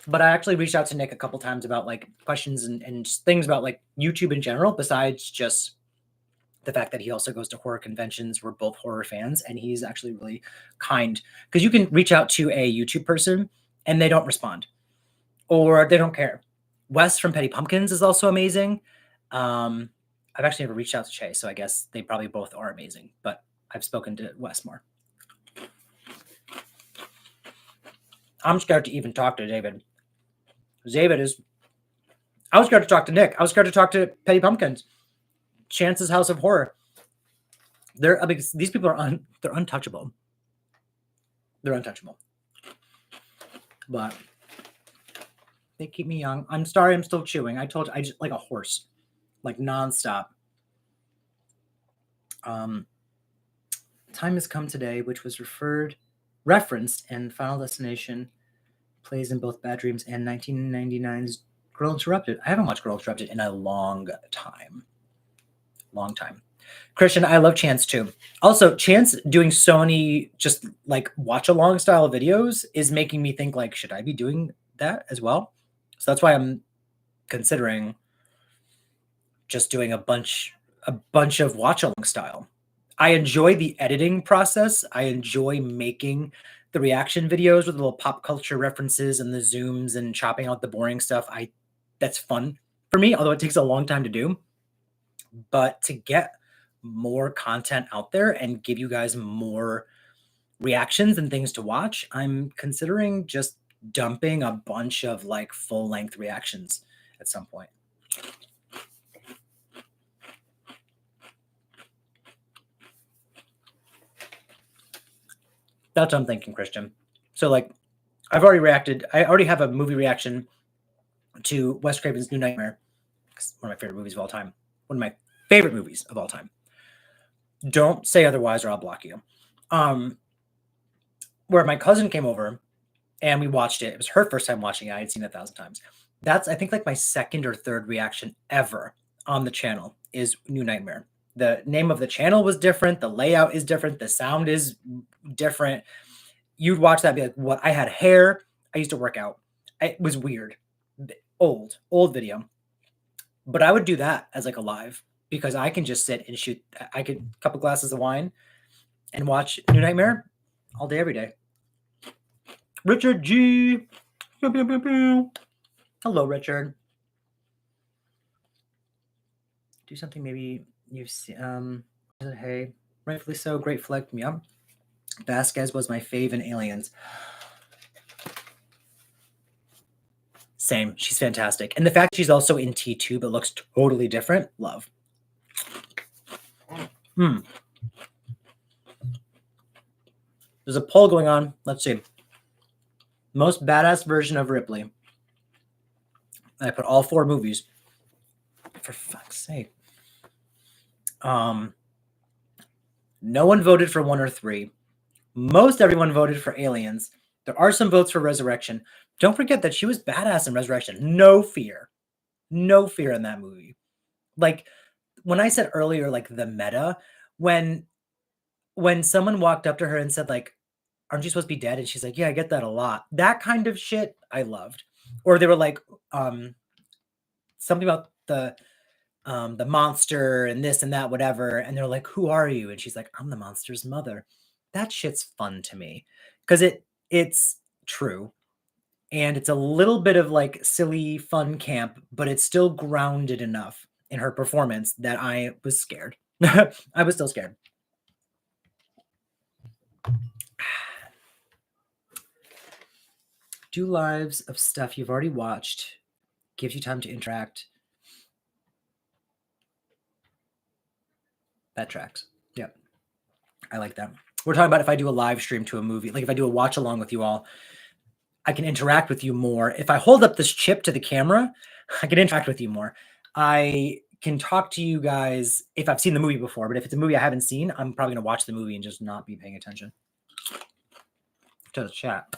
But I actually reached out to Nick a couple times about like questions and things about like YouTube in general, besides just the fact that he also goes to horror conventions. We're both horror fans, and he's actually really kind, because you can reach out to a YouTube person and they don't respond or they don't care. Wes from Petty Pumpkins is also amazing. I've actually never reached out to Che, so I guess they probably both are amazing. But I've spoken to Wes more. I'm scared to even talk to David. David is. I was scared to talk to Nick. I was scared to talk to Petty Pumpkins. Chance's House of Horror. These people are they're untouchable. They're untouchable. But they keep me young. I'm sorry, I'm still chewing. I told you, I just like a horse, like nonstop. Time Has Come Today, which was referenced in Final Destination, plays in both Bad Dreams and 1999's Girl Interrupted. I haven't watched Girl Interrupted in a long time. Long time. Christian, I love Chance too. Also, Chance doing so many just like watch along style videos is making me think like, should I be doing that as well? So that's why I'm considering just doing a bunch of watch along style. I enjoy the editing process. I enjoy making the reaction videos with little pop culture references and the zooms and chopping out the boring stuff. That's fun for me, although it takes a long time to do. But to get more content out there and give you guys more reactions and things to watch, I'm considering just dumping a bunch of like full-length reactions at some point. That's what I'm thinking, Christian. So like I already have a movie reaction to Wes Craven's New Nightmare. It's one of my favorite movies of all time. One of my favorite movies of all time. Don't say otherwise or I'll block you. Where my cousin came over and we watched it. It was her first time watching it. I had seen it 1,000 times. That's, I think, like my second or third reaction ever on the channel is New Nightmare. The name of the channel was different. The layout is different. The sound is different. You'd watch that and be like, what? I had hair. I used to work out. It was weird. Old video. But I would do that as like a live because I can just sit and shoot. I could a couple glasses of wine and watch New Nightmare all day, every day. Richard G. Hello, Richard. Do something maybe you've seen. Hey, rightfully so. Great flick. Yep. Vasquez was my fave in Aliens. Same. She's fantastic. And the fact she's also in T2 but looks totally different. Love. There's a poll going on. Let's see. Most badass version of Ripley. I put all 4 movies. For fuck's sake. No one voted for 1 or 3. Most everyone voted for Aliens. There are some votes for Resurrection. Don't forget that she was badass in Resurrection. No fear. No fear in that movie. Like, when I said earlier, like, the meta, when someone walked up to her and said, like, aren't you supposed to be dead? And she's like, yeah, I get that a lot. That kind of shit I loved. Or they were like, something about the monster and this and that, whatever. And they're like, who are you? And she's like, I'm the monster's mother. That shit's fun to me because it's true. And it's a little bit of like silly fun camp, but it's still grounded enough in her performance that I was scared. I was still scared. Do lives of stuff you've already watched. Gives you time to interact. That tracks. Yep. I like that. We're talking about if I do a live stream to a movie, like if I do a watch along with you all, I can interact with you more. If I hold up this chip to the camera, I can interact with you more. I can talk to you guys if I've seen the movie before, but if it's a movie I haven't seen, I'm probably going to watch the movie and just not be paying attention to the chat.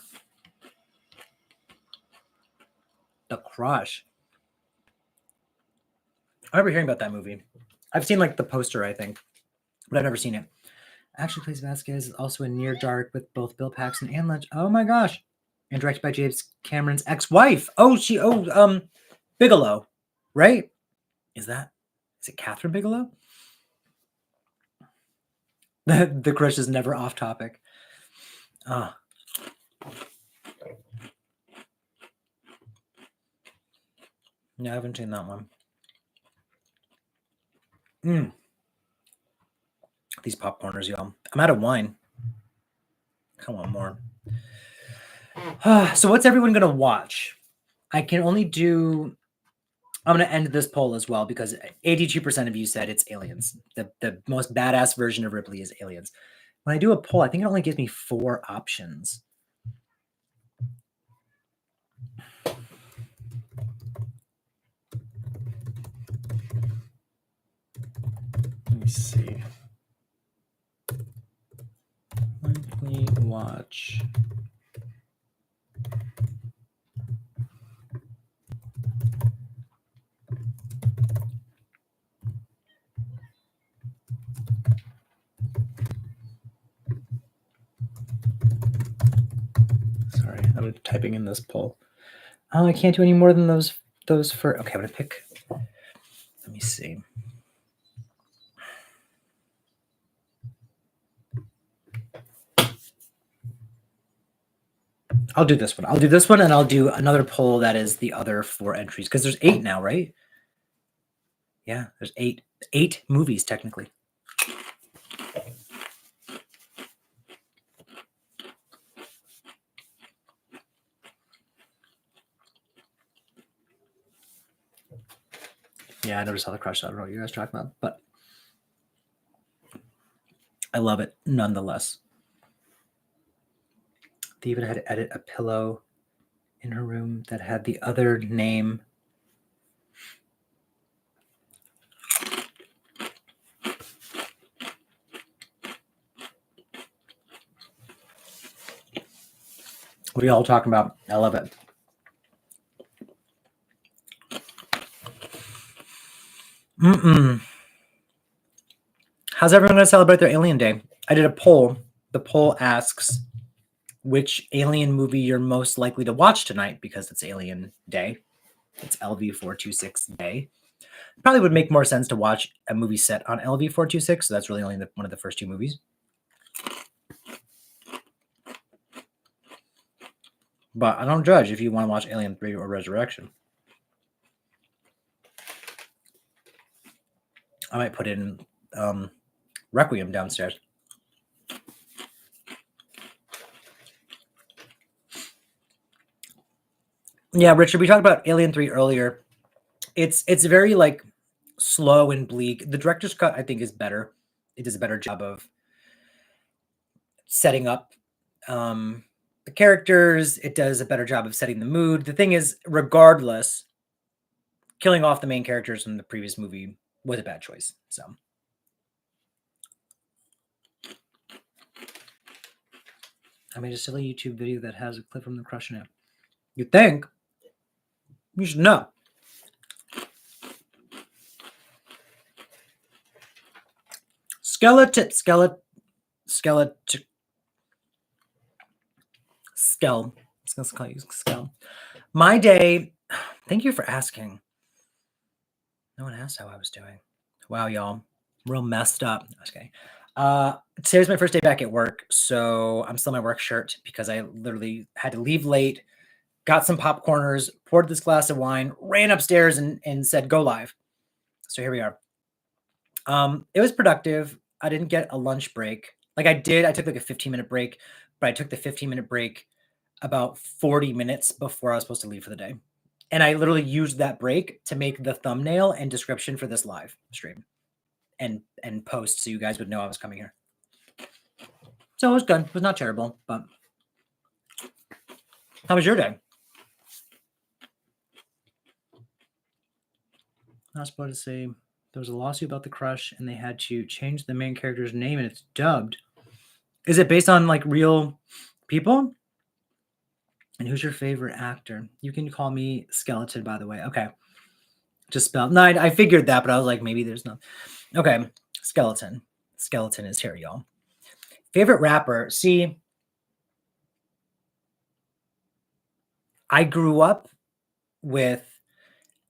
The Crush. I remember hearing about that movie. I've seen like the poster, I think, but I've never seen it. Actually plays Vasquez, also in Near Dark with both Bill Paxton and Lynch. Oh my gosh. And directed by James Cameron's ex-wife. Bigelow, right? Is it Catherine Bigelow? The Crush is never off topic. No, I haven't seen that one. These popcorners, y'all. I'm out of wine. I want more. So what's everyone gonna watch? I can only do. I'm gonna end this poll as well because 82% of you said it's Aliens. The most badass version of Ripley is Aliens. When I do a poll, I think it only gives me 4 options. Let me see. Monthly watch. Sorry, I'm typing in this poll. Oh, I can't do any more than those for. Okay, I'm gonna pick. Let me see. I'll do this one. I'll do this one, and I'll do another poll that is the other 4 entries because there's 8 now, right? Yeah, there's 8 movies technically. Yeah, I never saw The Crush. I don't know what you guys talking about, but I love it nonetheless. They even had to edit a pillow in her room that had the other name. What are y'all talking about? I love it. How's everyone going to celebrate their Alien Day? I did a poll. The poll asks which Alien movie you're most likely to watch tonight because it's Alien Day. It's LV426 Day. Probably would make more sense to watch a movie set on LV426, so that's really only one of the first 2 movies. But I don't judge if you want to watch Alien 3 or Resurrection. I might put in Requiem downstairs. Yeah, Richard, we talked about Alien 3 earlier. It's very like slow and bleak. The director's cut, I think, is better. It does a better job of setting up the characters. It does a better job of setting the mood. The thing is, regardless, killing off the main characters from the previous movie was a bad choice. So I made a silly YouTube video that has a clip from The Crush in it. You think? You should know. Skeleton. My day. Thank you for asking. No one asked how I was doing. Wow, y'all. Real messed up. Okay. Today's my first day back at work, so I'm still in my work shirt because I literally had to leave late, got some popcorners, poured this glass of wine, ran upstairs and said, go live. So here we are. It was productive. I didn't get a lunch break. Like I took like a 15-minute break, but I took the 15-minute break about 40 minutes before I was supposed to leave for the day. And I literally used that break to make the thumbnail and description for this live stream and post so you guys would know I was coming here. So it was good. It was not terrible, but how was your day? I was supposed to say there was a lawsuit about The Crush and they had to change the main character's name and it's dubbed. Is it based on like real people? And who's your favorite actor? You can call me Skeleton, by the way. Okay. Just spell. No, I figured that, but I was like, maybe there's no. Okay. Skeleton. Skeleton is here, y'all. Favorite rapper. See, I grew up with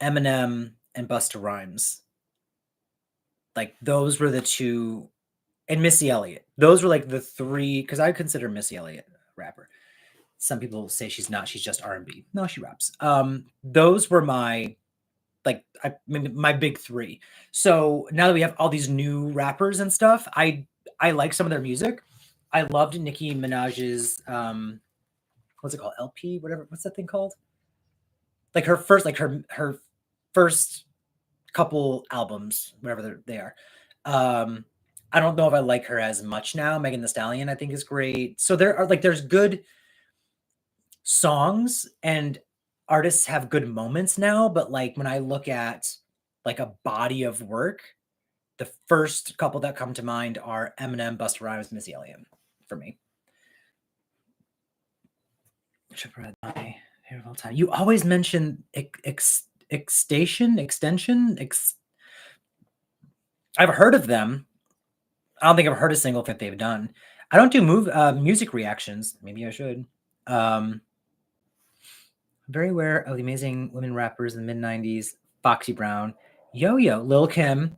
Eminem and Busta Rhymes. Like those were the 2, and Missy Elliott. Those were like the 3, because I consider Missy Elliott a rapper. Some people say she's not. She's just R&B. No, she raps. Those were my like maybe my big three. So now that we have all these new rappers and stuff, I like some of their music. I loved Nicki Minaj's what's it called? LP, whatever. What's that thing called? Like her first couple albums, whatever they are. I don't know if I like her as much now. Megan Thee Stallion, I think, is great. So there's good songs and artists have good moments now, but like when I look at like a body of work, the first couple that come to mind are Eminem, Busta Rhymes, Missy Elliott for me. My favorite of all time. You always mention extension. I've heard of them. I don't think I've heard a single thing they've done. I don't do music reactions. Maybe I should. Very aware of the amazing women rappers in the mid-90s. Foxy Brown, Yo-Yo, Lil' Kim.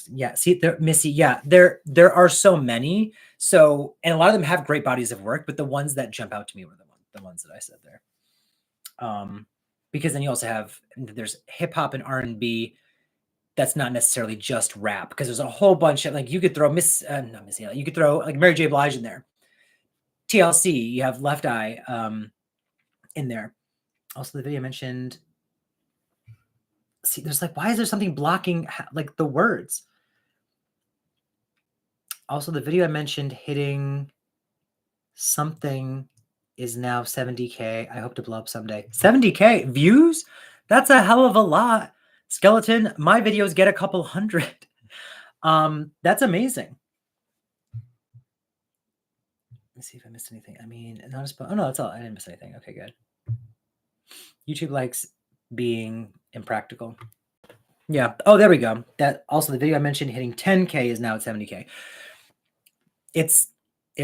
Yeah, see, Missy. Yeah, there are so many. So, and a lot of them have great bodies of work, but the ones that jump out to me were the ones that I said there. Because then you also there's hip hop and R&B. That's not necessarily just rap, because there's a whole bunch of, like, you could throw not Missy Elliott, you could throw like Mary J. Blige in there. TLC, you have Left Eye in there. Also, the video I mentioned. See, there's like, why is there something blocking like the words? Also, the video I mentioned hitting something is now 70K. I hope to blow up someday. 70K views? That's a hell of a lot. Skeleton, my videos get a couple hundred. That's amazing. Let's see if I missed anything. I mean, oh no, that's all. I didn't miss anything. Okay, good. YouTube likes being impractical. Yeah. Oh, there we go. That also, the video I mentioned hitting 10K is now at 70K. It's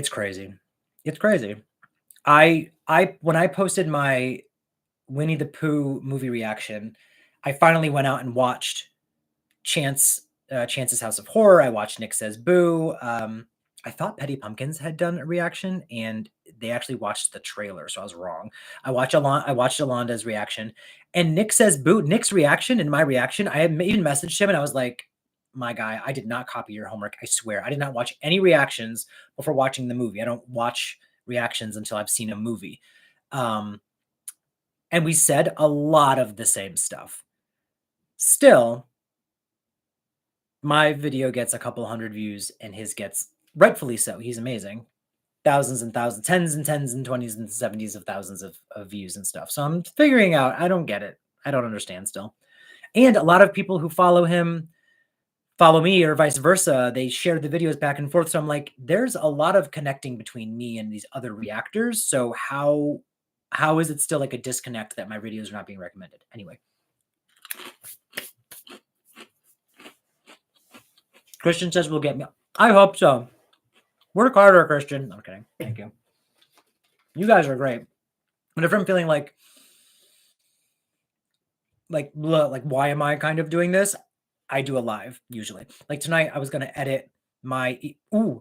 crazy. It's crazy. When I posted my Winnie the Pooh movie reaction, I finally went out and watched Chance's House of Horror. I watched Nick Says Boo. I thought Petty Pumpkins had done a reaction, and they actually watched the trailer, so I was wrong. I watched Yolanda's reaction, and Nick Says Boo. Nick's reaction and my reaction, I had even messaged him, and I was like, my guy, I did not copy your homework. I swear. I did not watch any reactions before watching the movie. I don't watch reactions until I've seen a movie. And we said a lot of the same stuff. Still, my video gets a couple hundred views, and his gets, rightfully so. He's amazing. Thousands and thousands, tens and 20s and 70s of thousands of views and stuff. So I'm figuring out, I don't get it. I don't understand still. And a lot of people who follow him follow me, or vice versa. They share the videos back and forth. So I'm like, there's a lot of connecting between me and these other reactors. So how is it still like a disconnect that my videos are not being recommended? Anyway. Christian says we'll get me. I hope so. Work harder, Christian. I'm kidding. Thank you. You guys are great. Whenever I'm feeling like why am I kind of doing this? I do a live usually. Like tonight, I was gonna edit my. I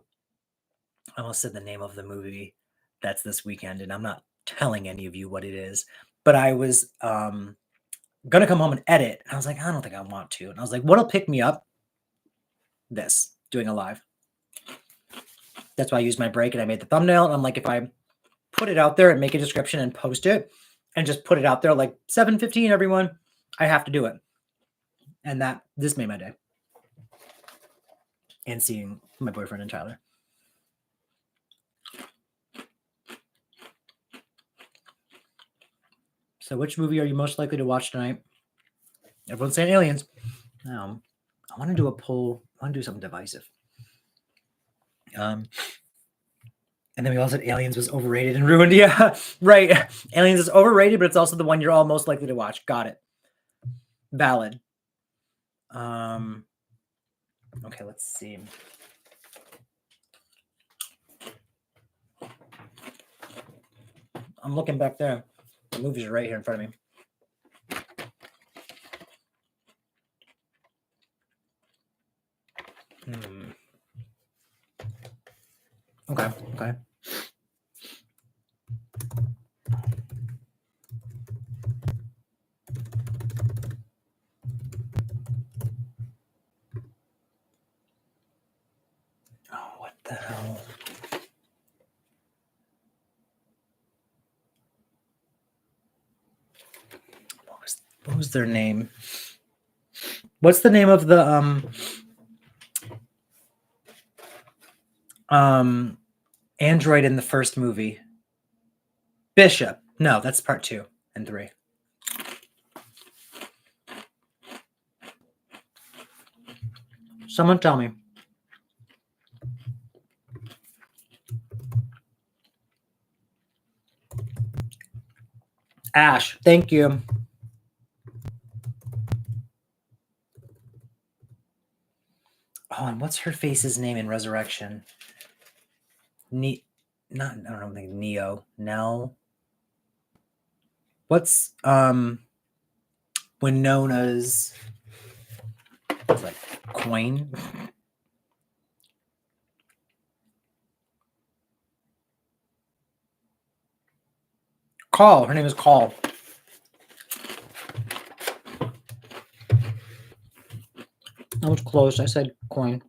almost said the name of the movie that's this weekend, and I'm not telling any of you what it is. But I was gonna come home and edit, and I was like, I don't think I want to. And I was like, what'll pick me up? This, doing a live. That's why I used my break, and I made the thumbnail. And I'm like, if I put it out there and make a description and post it, and just put it out there like 7:15, everyone, I have to do it. And this made my day. And seeing my boyfriend and Tyler. So which movie are you most likely to watch tonight? Everyone's saying Aliens. I want to do a poll. I want to do something divisive. And then we all said Aliens was overrated and ruined. Yeah, right. Aliens is overrated, but it's also the one you're all most likely to watch. Got it. Valid. Okay, let's see. I'm looking back there. The movies are right here in front of me. Okay. the hell? What was their name? What's the name of the android in the first movie? Bishop. No, that's part 2 and 3. Someone tell me. Ash, thank you. Oh, and what's her face's name in Resurrection? I don't know, like Neo. Nell. What's Winona's like coin? Call. Her name is Call. I was close. I said coin.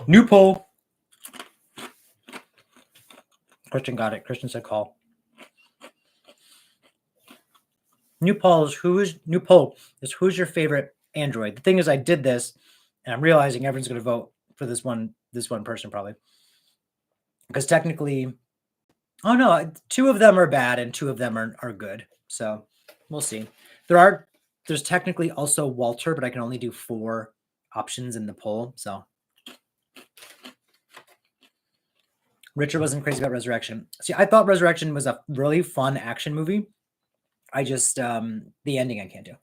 New poll. Christian got it. Christian said call. New poll is who's your favorite android? The thing is, I did this, and I'm realizing everyone's going to vote for this one person probably, because technically, oh no, 2 of them are bad and 2 of them are good. So we'll see. There's technically also Walter, but I can only do 4 options in the poll. So Richard wasn't crazy about Resurrection. See, I thought Resurrection was a really fun action movie. I just the ending I can't do.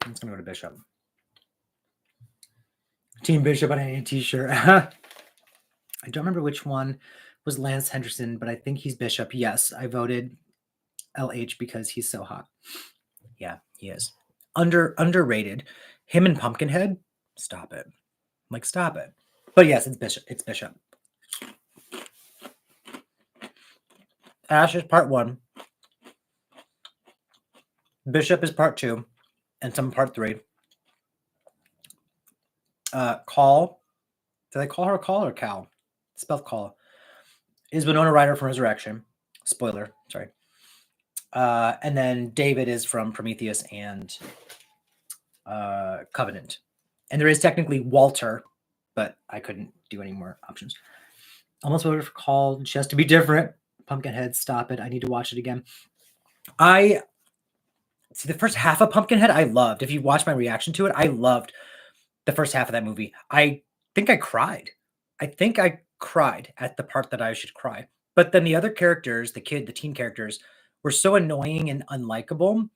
I'm just gonna go to Bishop. Team Bishop on any t-shirt. I don't remember which one was Lance Henderson, but I think he's Bishop. Yes, I voted LH because he's so hot. Yeah, he is. Underrated. Him and Pumpkinhead. Stop it. Like, stop it. But yes, it's Bishop. It's Bishop. Ash is part 1. Bishop is part 2. And some part 3. Call. Did I call her Call or Cal? It's spelled Call. Is Winona Ryder from Resurrection. Spoiler. Sorry. And then David is from Prometheus and Covenant. And there is technically Walter, but I couldn't do any more options. Almost voted for Call. Just to be different. Pumpkinhead, stop it. I need to watch it again. I see the first half of Pumpkinhead I loved. If you watch my reaction to it, I loved the first half of that movie. I think I cried. I think I cried at the part that I should cry. But then the other characters, the teen characters, were so annoying and unlikable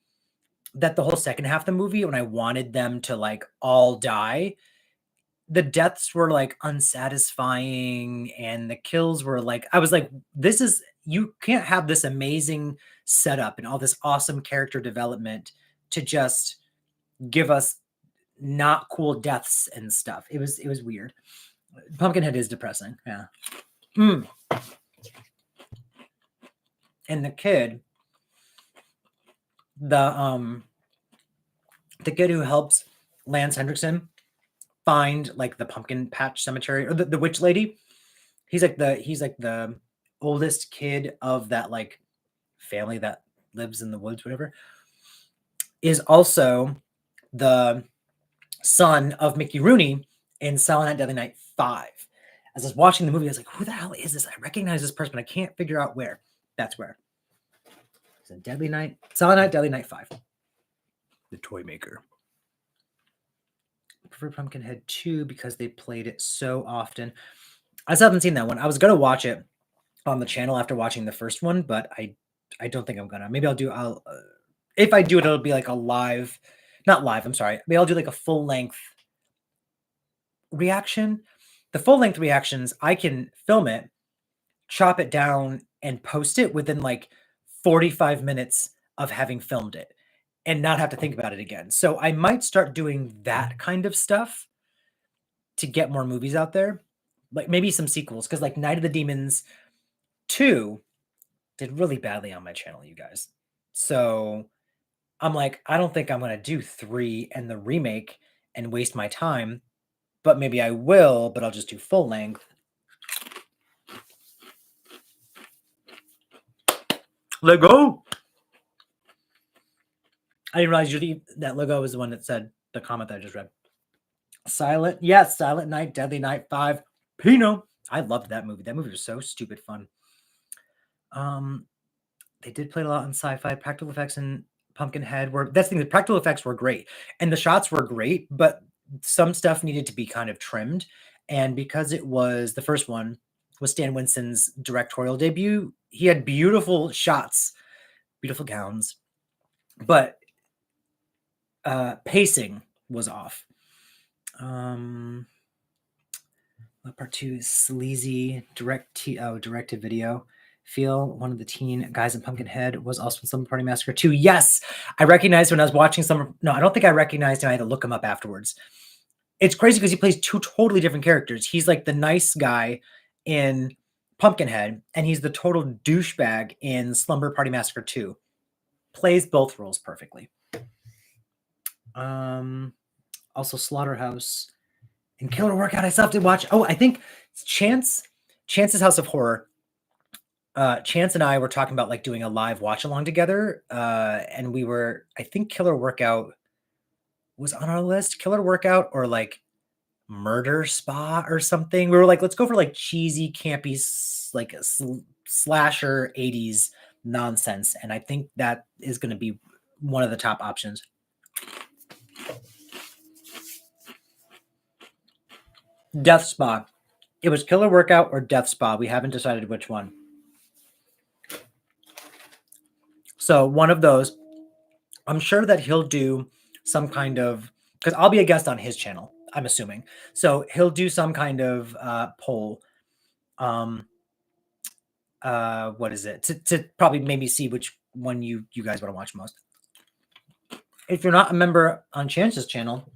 that the whole second half of the movie, when I wanted them to like all die, the deaths were like unsatisfying and the kills were like, I was like, you can't have this amazing setup and all this awesome character development to just give us not cool deaths and stuff. It was weird. Pumpkinhead is depressing. Yeah. And the kid, the kid who helps Lance Hendrickson find like the pumpkin patch cemetery, or the witch lady, he's like the oldest kid of that like family that lives in the woods, whatever, is also the son of Mickey Rooney in Silent Night Deadly Night 5. As I was watching the movie, I was like, who the hell is this? I recognize this person, but I can't figure out where. That's where. It's in Silent Night Deadly Night 5. The Toy Maker. I prefer Pumpkinhead 2 because they played it so often. I still haven't seen that one. I was going to watch it on the channel after watching the first one, but I don't think I'm going to. Maybe if I do it, it'll be like a live, not live, I'm sorry. Maybe I'll do like a full-length reaction. The full-length reactions, I can film it, chop it down, and post it within like 45 minutes of having filmed it. and not have to think about it again. So I might start doing that kind of stuff to get more movies out there, like maybe some sequels, because like Night of the Demons 2 did really badly on my channel, you guys. So I'm like, I don't think I'm gonna do 3 and the remake and waste my time, but maybe I will, but I'll just do full length. Let go. I didn't realize that logo was the one that said the comment that I just read. Silent, yes, Silent Night, Deadly Night 5, Pino. I loved that movie. That movie was so stupid fun. They did play a lot on sci-fi. Practical effects and Pumpkinhead were, that's the thing, the practical effects were great and the shots were great, but some stuff needed to be kind of trimmed. And because it was the first one was Stan Winston's directorial debut, he had beautiful shots, beautiful gowns, but pacing was off. Part 2 is sleazy directed video feel. One of the teen guys in Pumpkinhead was also in Slumber Party Massacre 2. Yes, I recognized when I was watching some. No, I don't think I recognized him. I had to look him up afterwards. It's crazy because he plays 2 totally different characters. He's like the nice guy in Pumpkinhead, and he's the total douchebag in Slumber Party Massacre 2. Plays both roles perfectly. Also Slaughterhouse and Killer Workout. I still have to watch. Oh, I think Chance's House of Horror. Chance and I were talking about like doing a live watch along together. And we were, I think Killer Workout was on our list. Killer Workout or like Murder Spa or something. We were like, let's go for like cheesy, campy, like a slasher 80s nonsense. And I think that is going to be one of the top options. Death Spa. It was Killer Workout or Death Spa. We haven't decided which one. So one of those. I'm sure that he'll do some kind of, because I'll be a guest on his channel, I'm assuming. So he'll do some kind of poll. What is it? To probably maybe see which one you guys want to watch most. If you're not a member on Chance's channel,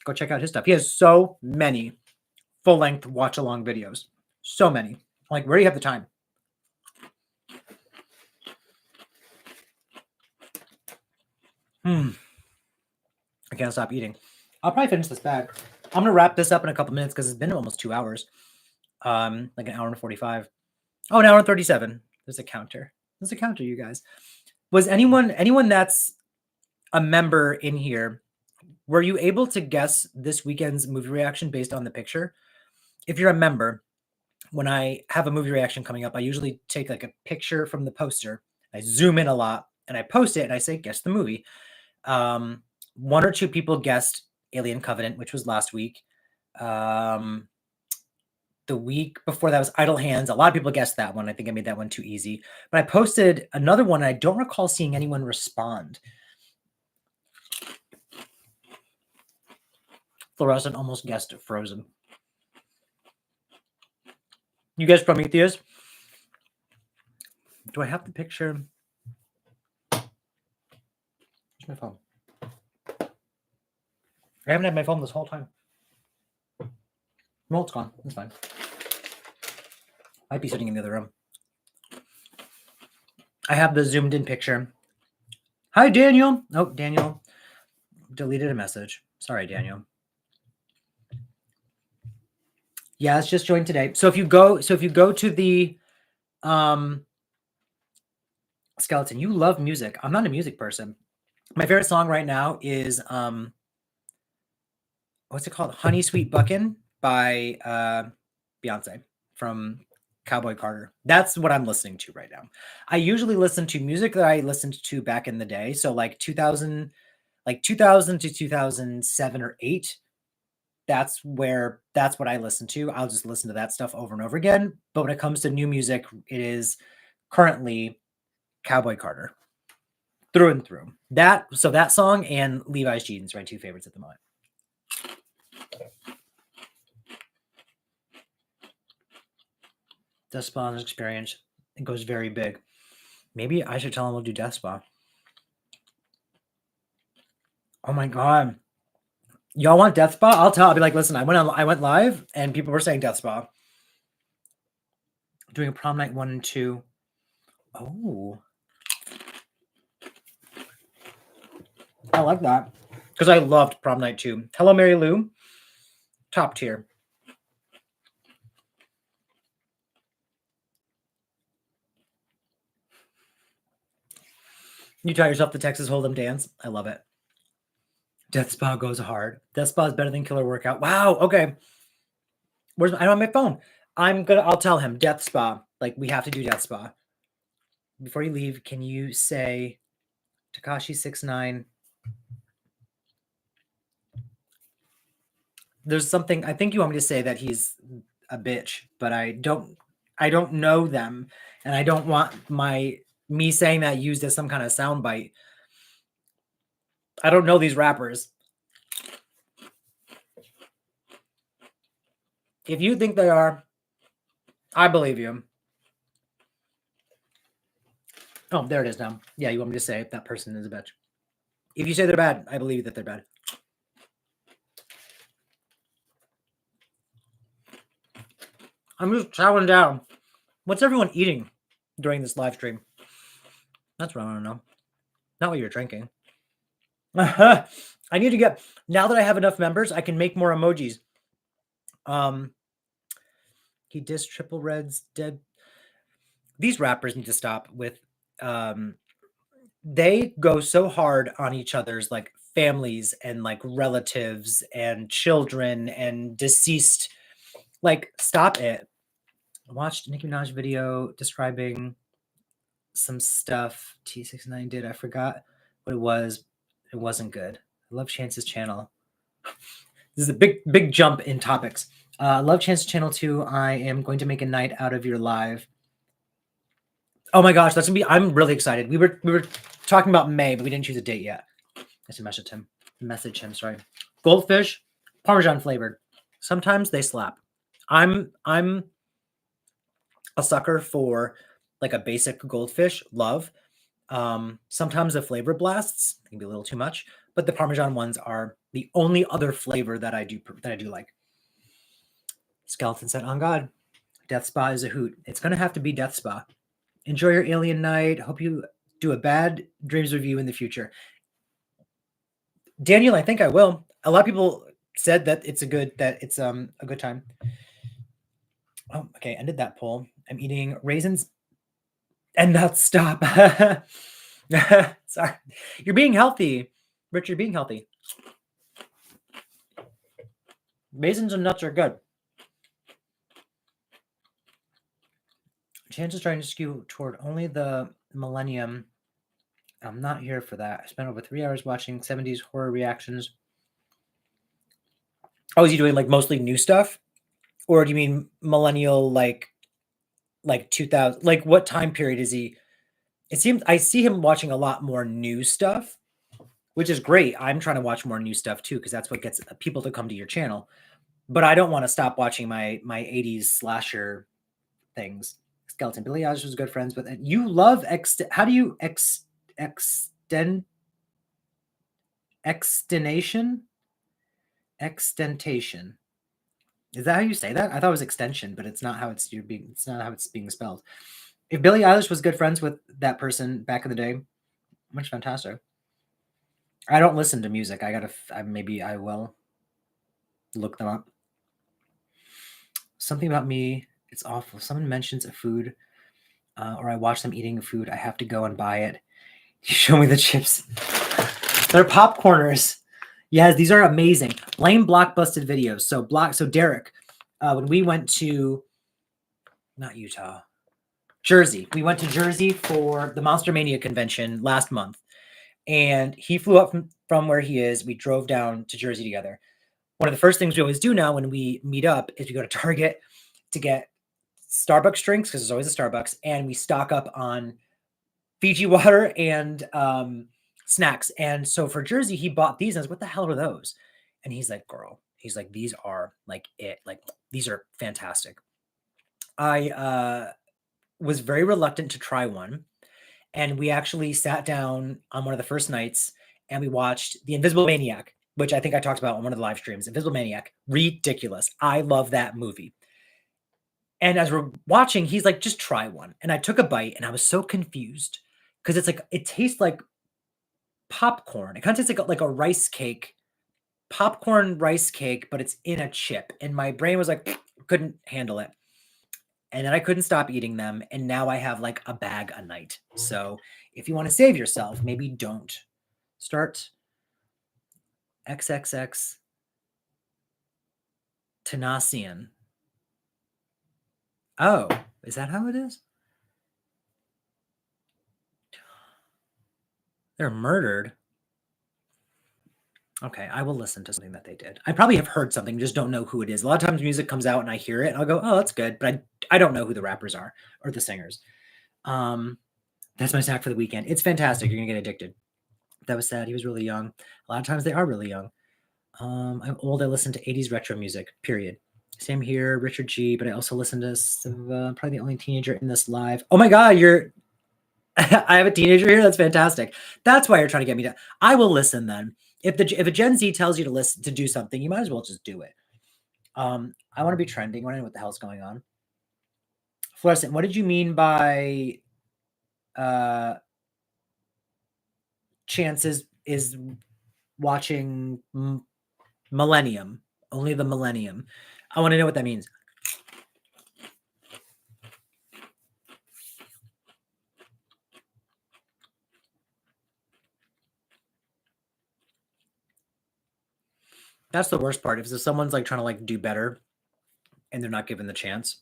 go check out his stuff. He has so many full-length watch-along videos. So many. Like, where do you have the time? I can't stop eating. I'll probably finish this bag. I'm going to wrap this up in a couple minutes because it's been almost 2 hours. Like an hour and 45. Oh, an hour and 37. There's a counter. There's a counter, you guys. Was anyone that's a member in here, were you able to guess this weekend's movie reaction based on the picture? If you're a member, when I have a movie reaction coming up, I usually take like a picture from the poster. I zoom in a lot and I post it and I say, guess the movie. 1 or 2 people guessed Alien Covenant, which was last week. The week before that was Idle Hands. A lot of people guessed that one. I think I made that one too easy. But I posted another one, and I don't recall seeing anyone respond. Fluorescent almost guessed Frozen. You guys Prometheus? Do I have the picture? Where's my phone? I haven't had my phone this whole time. No, it's gone. It's fine. Might be sitting in the other room. I have the zoomed in picture. Hi, Daniel. Oh, Daniel deleted a message. Sorry, Daniel. Yeah, it's just joined today. So if you go to the Skeleton, you love music. I'm not a music person. My favorite song right now is what's it called? Honey Sweet Buckin' by Beyonce from Cowboy Carter. That's what I'm listening to right now. I usually listen to music that I listened to back in the day. So like 2000 to 2007 or 8. That's what I listen to. I'll just listen to that stuff over and over again. But when it comes to new music, it is currently Cowboy Carter through and through. That song and Levi's Jeans are my 2 favorites at the moment. Death Spa experience. It goes very big. Maybe I should tell him we'll do Death Spa. Oh my God. Y'all want Death Spa? I'll tell. I'll be like, listen, I went live and people were saying Death Spa. Doing a prom night 1 and 2. Oh. I like that. Because I loved prom night 2. Hello, Mary Lou. Top tier. You taught yourself the Texas Hold'em dance. I love it. Death Spa goes hard. Death Spa is better than Killer Workout. Wow. Okay. I don't have my phone. I'll tell him Death Spa. Like, we have to do Death Spa. Before you leave, can you say Takashi69? There's something, I think you want me to say that he's a bitch, but I don't know them, and I don't want me saying that used as some kind of soundbite. I don't know these rappers. If you think they are, I believe you. Oh, there it is now. Yeah, you want me to say that person is a bitch. If you say they're bad, I believe that they're bad. I'm just chowing down. What's everyone eating during this live stream? That's what I want to know. Not what you're drinking. I need to get, now that I have enough members, I can make more emojis. He dissed Triple Red's dead. These rappers need to stop with, they go so hard on each other's like families and like relatives and children and deceased. Like, stop it. I watched Nicki Minaj video describing some stuff T69 did. I forgot what it was. It wasn't good. I love Chance's channel. This is a big jump in topics. Love Chance's channel too. I am going to make a night out of your live. Oh my gosh, that's gonna be. I'm really excited. We were talking about May, but we didn't choose a date yet. I should message him. Sorry. Goldfish, Parmesan flavored. Sometimes they slap. I'm a sucker for like a basic goldfish. Love. Sometimes the flavor blasts can be a little too much, but the Parmesan ones are the only other flavor that I do like. Skeleton said, "On God, Death Spa is a hoot. It's gonna have to be Death Spa. Enjoy your alien night. Hope you do a bad dreams review in the future." Daniel, I think I will. A lot of people said that it's a good time. Oh, okay. Ended that poll. I'm eating raisins and nuts. Stop. Sorry. You're being healthy. Rich, you're being healthy. Raisins and nuts are good. Chance is trying to skew toward only the millennium. I'm not here for that. I spent over 3 hours watching 70s horror reactions. Oh, is he doing like mostly new stuff? Or do you mean millennial, like 2000? Like, what time period is he? It seems I see him watching a lot more new stuff, which is great. I'm trying to watch more new stuff too, because that's what gets people to come to your channel. But I don't want to stop watching my 80s slasher things. Skeleton Billy Eilish was good friends with, and you love how do you extentation? Is that how you say that? I thought it was extension, but it's not how it's being spelled. If Billie Eilish was good friends with that person back in the day, much fantastic. I don't listen to music. Maybe I will look them up. Something about me, it's awful. Someone mentions a food, or I watch them eating food. I have to go and buy it. You show me the chips. They're popcorners. Yes, these are amazing. Lame blockbusted videos. So Derek, when we went to, not Utah, Jersey. We went to Jersey for the Monster Mania convention last month. And he flew up from where he is. We drove down to Jersey together. One of the first things we always do now when we meet up is we go to Target to get Starbucks drinks, because there's always a Starbucks, and we stock up on Fiji water and snacks. And so for Jersey, he bought these. And I was like, what the hell are those? And he's like, girl, these are like it. Like, these are fantastic. I was very reluctant to try one. And we actually sat down on one of the first nights and we watched The Invisible Maniac, which I think I talked about on one of the live streams. Invisible Maniac, ridiculous. I love that movie. And as we're watching, he's like, just try one. And I took a bite and I was so confused because it's like, it tastes like popcorn. It kind of tastes like a rice cake, popcorn rice cake, but it's in a chip. And my brain was like, couldn't handle it. And then I couldn't stop eating them. And now I have like a bag a night. So if you want to save yourself, maybe don't. Start XXX Tenacian. Oh, is that how it is? They're murdered. Okay, I will listen to something that they did. I probably have heard something, just don't know who it is. A lot of times music comes out and I hear it and I'll go, oh, that's good. But I don't know who the rappers are or the singers. That's my snack for the weekend. It's fantastic. You're going to get addicted. That was sad. He was really young. A lot of times they are really young. I'm old. I listen to 80s retro music, period. Same here, Richard G. But I also listen to probably the only teenager in this live. Oh my God, I have a teenager here. That's fantastic. That's why you're trying to get me to. I will listen then. If a Gen Z tells you to listen to do something, you might as well just do it. I want to be trending. I want to know what the hell's going on. Fluorescent, what did you mean by chances is watching Millennium? Only the Millennium. I want to know what that means. That's the worst part. If someone's like trying to like do better and they're not given the chance.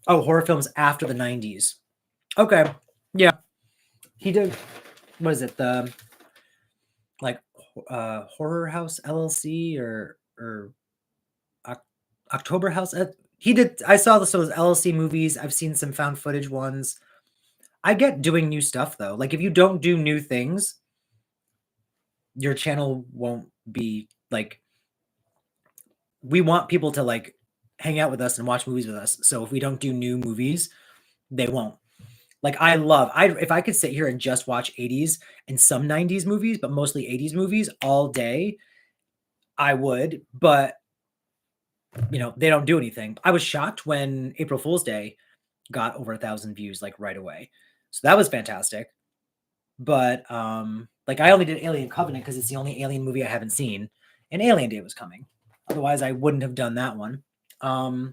Oh, horror films after the 90s. Okay. Yeah. He did, what is it? The like Horror House LLC or October House. He did. I saw some of those LLC movies. I've seen some found footage ones. I get doing new stuff though. Like if you don't do new things, your channel won't be like. We want people to like hang out with us and watch movies with us. So if we don't do new movies, they won't. Like if I could sit here and just watch 80s and some 90s movies, but mostly 80s movies all day, I would, but you know, they don't do anything. I was shocked when April Fool's Day got over 1,000 views like right away. So that was fantastic. But like I only did Alien Covenant because it's the only Alien movie I haven't seen, and Alien Day was coming. Otherwise, I wouldn't have done that one. I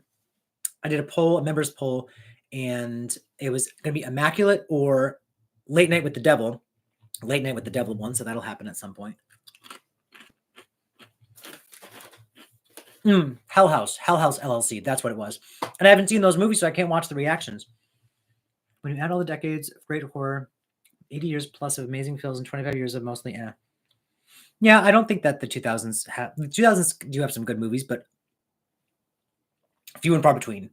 did a members poll, and it was going to be Immaculate or Late Night with the Devil. Late Night with the Devil won, so that'll happen at some point. Hell House LLC. That's what it was. And I haven't seen those movies, so I can't watch the reactions. When you add all the decades of great horror, 80 years plus of amazing films and 25 years of mostly Yeah, I don't think that the 2000s do have some good movies, but few and far between.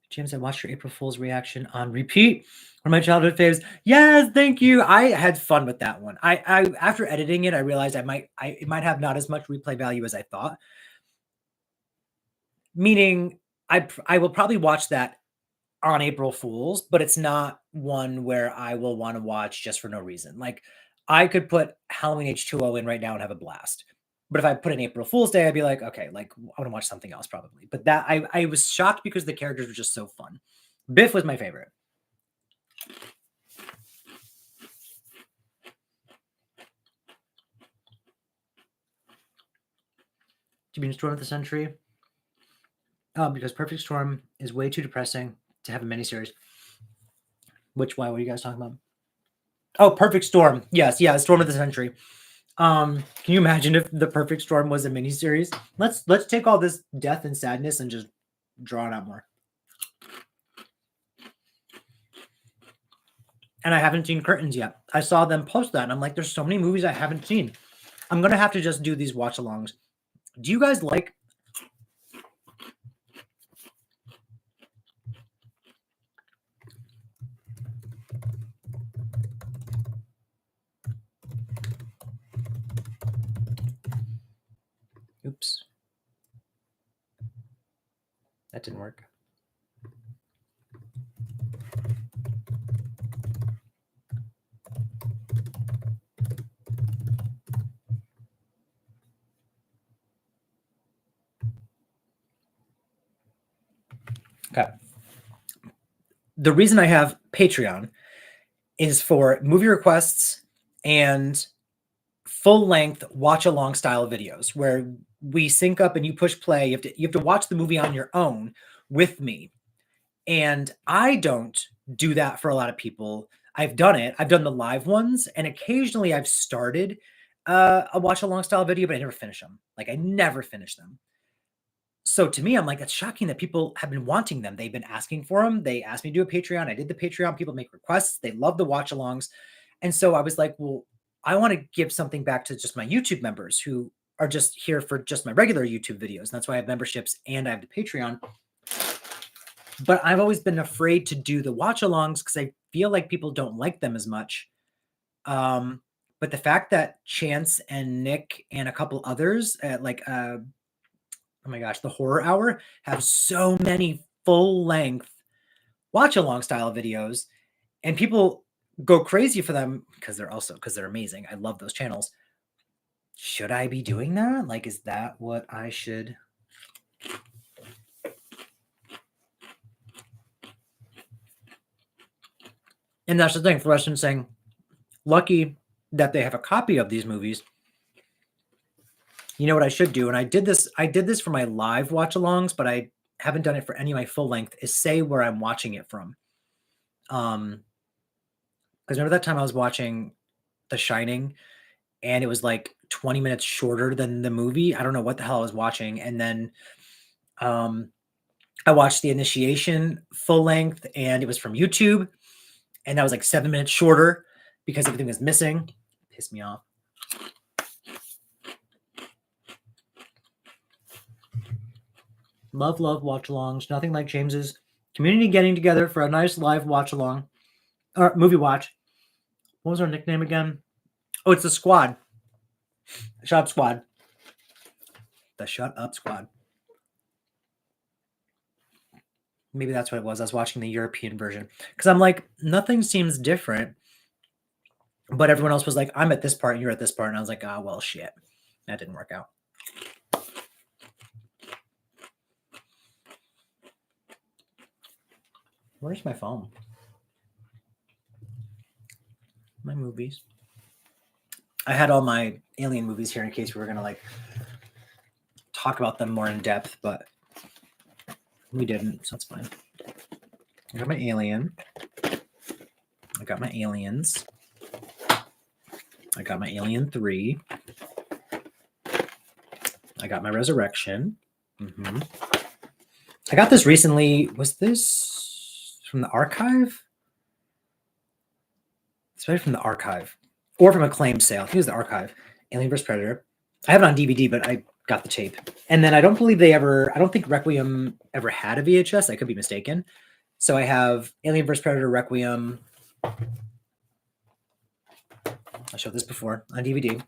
James, I watched your April Fool's reaction on repeat. One of my childhood faves. Yes, thank you. I had fun with that one. I after editing it, I realized it might have not as much replay value as I thought. Meaning, I will probably watch that on April Fool's, but it's not one where I will want to watch just for no reason. Like I could put Halloween H2O in right now and have a blast. But if I put in April Fool's Day, I'd be like, okay, like I want to watch something else probably. But that I was shocked because the characters were just so fun. Biff was my favorite. To be in Storm of the Century. Because Perfect Storm is way too depressing to have a miniseries. Why? What are you guys talking about? Oh, Perfect Storm. Yes, yeah, Storm of the Century. Can you imagine if the Perfect Storm was a miniseries? Let's take all this death and sadness and just draw it out more. And I haven't seen Curtains yet. I saw them post that, and I'm like, there's so many movies I haven't seen. I'm gonna have to just do these watch-alongs. Do you guys like? Oops. That didn't work. Okay. The reason I have Patreon is for movie requests and full-length watch-along style videos where we sync up and you push play. You have to watch the movie on your own with me. And I don't do that for a lot of people. I've done it. I've done the live ones, and occasionally I've started a watch-along style video, but I never finish them. Like, I never finish them. So to me, I'm like, that's shocking that people have been wanting them. They've been asking for them. They asked me to do a Patreon. I did the Patreon. People make requests. They love the watch-alongs. And so I was like, well, I want to give something back to just my YouTube members who are just here for just my regular YouTube videos. And that's why I have memberships and I have the Patreon. But I've always been afraid to do the watch-alongs because I feel like people don't like them as much. But the fact that Chance and Nick and a couple others oh my gosh, the Horror Hour have so many full-length watch-along style videos, and people go crazy for them because they're amazing. I love those channels. Should I be doing that? Like, is that what I should? And that's the thing. For us, saying, lucky that they have a copy of these movies. You know what I should do? And I did this for my live watch-alongs, but I haven't done it for any of my full length, is say where I'm watching it from. Because remember that time I was watching The Shining and it was like 20 minutes shorter than the movie. I don't know what the hell I was watching. And then I watched The Initiation full length and it was from YouTube. And that was like 7 minutes shorter because everything was missing. Pissed me off. Love watch-alongs. Nothing like James's community getting together for a nice live watch-along or movie watch. What was our nickname again? Oh, it's the Squad. Shut Up Squad. The Shut Up Squad. Maybe that's what it was. I was watching the European version because I'm like, nothing seems different. But everyone else was like, I'm at this part and you're at this part. And I was like, ah, well, shit. That didn't work out. Where's my phone? My movies. I had all my Alien movies here in case we were going to like talk about them more in depth, but we didn't, so it's fine. I got my Alien. I got my Aliens. I got my Alien 3. I got my Resurrection. I got this recently. Was this from the archive? It's probably from the archive or from a claim sale. I think it was the archive. Alien vs. Predator. I have it on DVD, but I got the tape. And then I don't think Requiem ever had a VHS. I could be mistaken. So I have Alien vs. Predator, Requiem. I showed this before on DVD.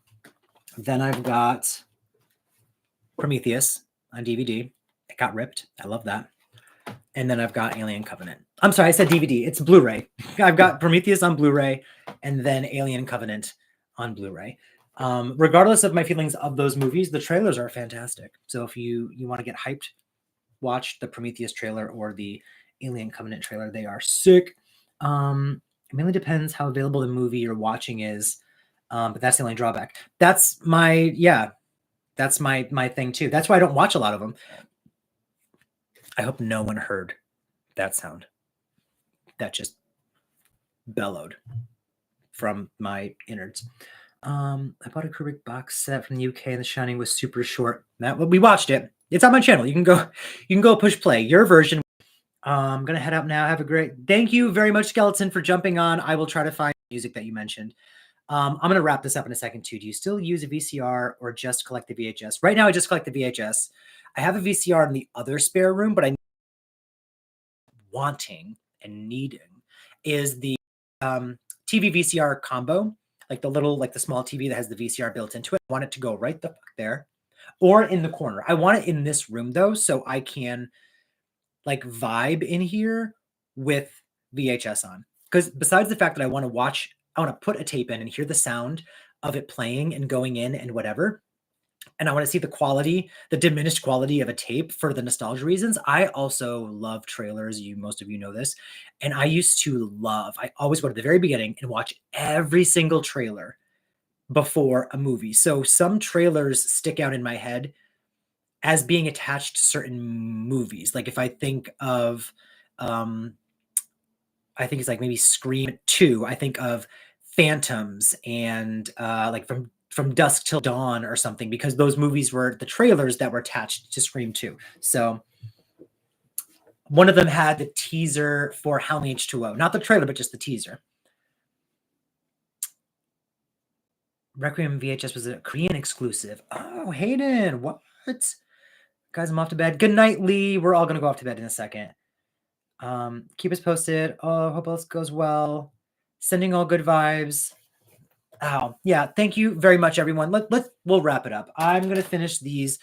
Then I've got Prometheus on DVD. It got ripped. I love that. And then I've got Alien Covenant. I'm sorry, I said DVD. It's Blu-ray. I've got Prometheus on Blu-ray and then Alien Covenant on Blu-ray. Regardless of my feelings of those movies, the trailers are fantastic. So if you want to get hyped, watch the Prometheus trailer or the Alien Covenant trailer. They are sick. It mainly depends how available the movie you're watching is. But that's the only drawback. That's my thing too. That's why I don't watch a lot of them. I hope no one heard that sound. That just bellowed from my innards. I bought a Kubrick box set from the UK and The Shining was super short. We watched it. It's on my channel. You can go push play. Your version. I'm gonna head out now. Have a great. Thank you very much, Skeleton, for jumping on. I will try to find music that you mentioned. I'm gonna wrap this up in a second too. Do you still use a VCR or just collect the VHS? Right now, I just collect the VHS. I have a VCR in the other spare room, but I wanting and needing is the TV VCR combo, like the small TV that has the VCR built into it. I want it to go right the fuck there or in the corner. I want it in this room though, so I can like vibe in here with VHS on. Because besides the fact that I want to put a tape in and hear the sound of it playing and going in and whatever, and I want to see the quality, the diminished quality of a tape for the nostalgia reasons. I also love trailers. Most of you know this. And I used to I always go to the very beginning and watch every single trailer before a movie. So some trailers stick out in my head as being attached to certain movies. Like if I think of, I think it's like maybe Scream 2, I think of Phantoms and like from Dusk Till Dawn or something, because those movies were the trailers that were attached to Scream 2. So one of them had the teaser for Halloween H2O, not the trailer, but just the teaser. Requiem VHS was a Korean exclusive. Oh, Hayden, what? Guys, I'm off to bed. Good night, Lee. We're all going to go off to bed in a second. Keep us posted. Oh, hope else goes well. Sending all good vibes. Oh, yeah. Thank you very much, everyone. We'll wrap it up. I'm going to finish these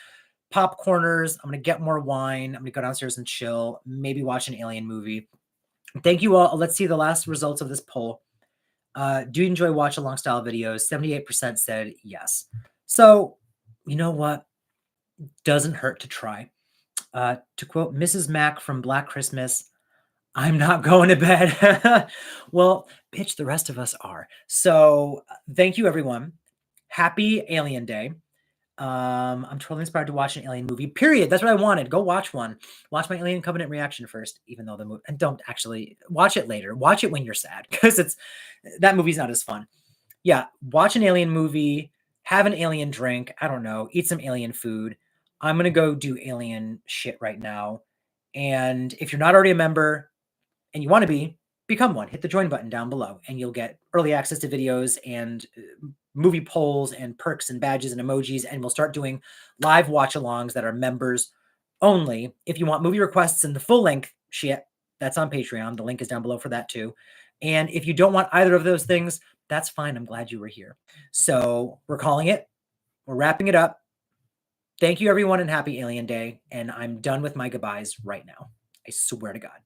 popcorners. I'm going to get more wine. I'm going to go downstairs and chill, maybe watch an alien movie. Thank you all. Let's see the last results of this poll. Do you enjoy watch along style videos? 78% said yes. So, you know what? Doesn't hurt to try. To quote Mrs. Mack from Black Christmas, I'm not going to bed. Well, bitch, the rest of us are. So thank you, everyone. Happy Alien Day. I'm totally inspired to watch an alien movie, period. That's what I wanted. Go watch one. Watch my Alien Covenant reaction first, even though the movie, and don't actually watch it later. Watch it when you're sad, because that movie's not as fun. Yeah, watch an alien movie, have an alien drink. I don't know, eat some alien food. I'm going to go do alien shit right now. And if you're not already a member and you want to become one. Hit the join button down below and you'll get early access to videos and movie polls and perks and badges and emojis. And we'll start doing live watch alongs that are members only. If you want movie requests and the full length shit, that's on Patreon. The link is down below for that too. And if you don't want either of those things, that's fine. I'm glad you were here. So we're calling it. We're wrapping it up. Thank you, everyone, and happy Alien Day. And I'm done with my goodbyes right now. I swear to God.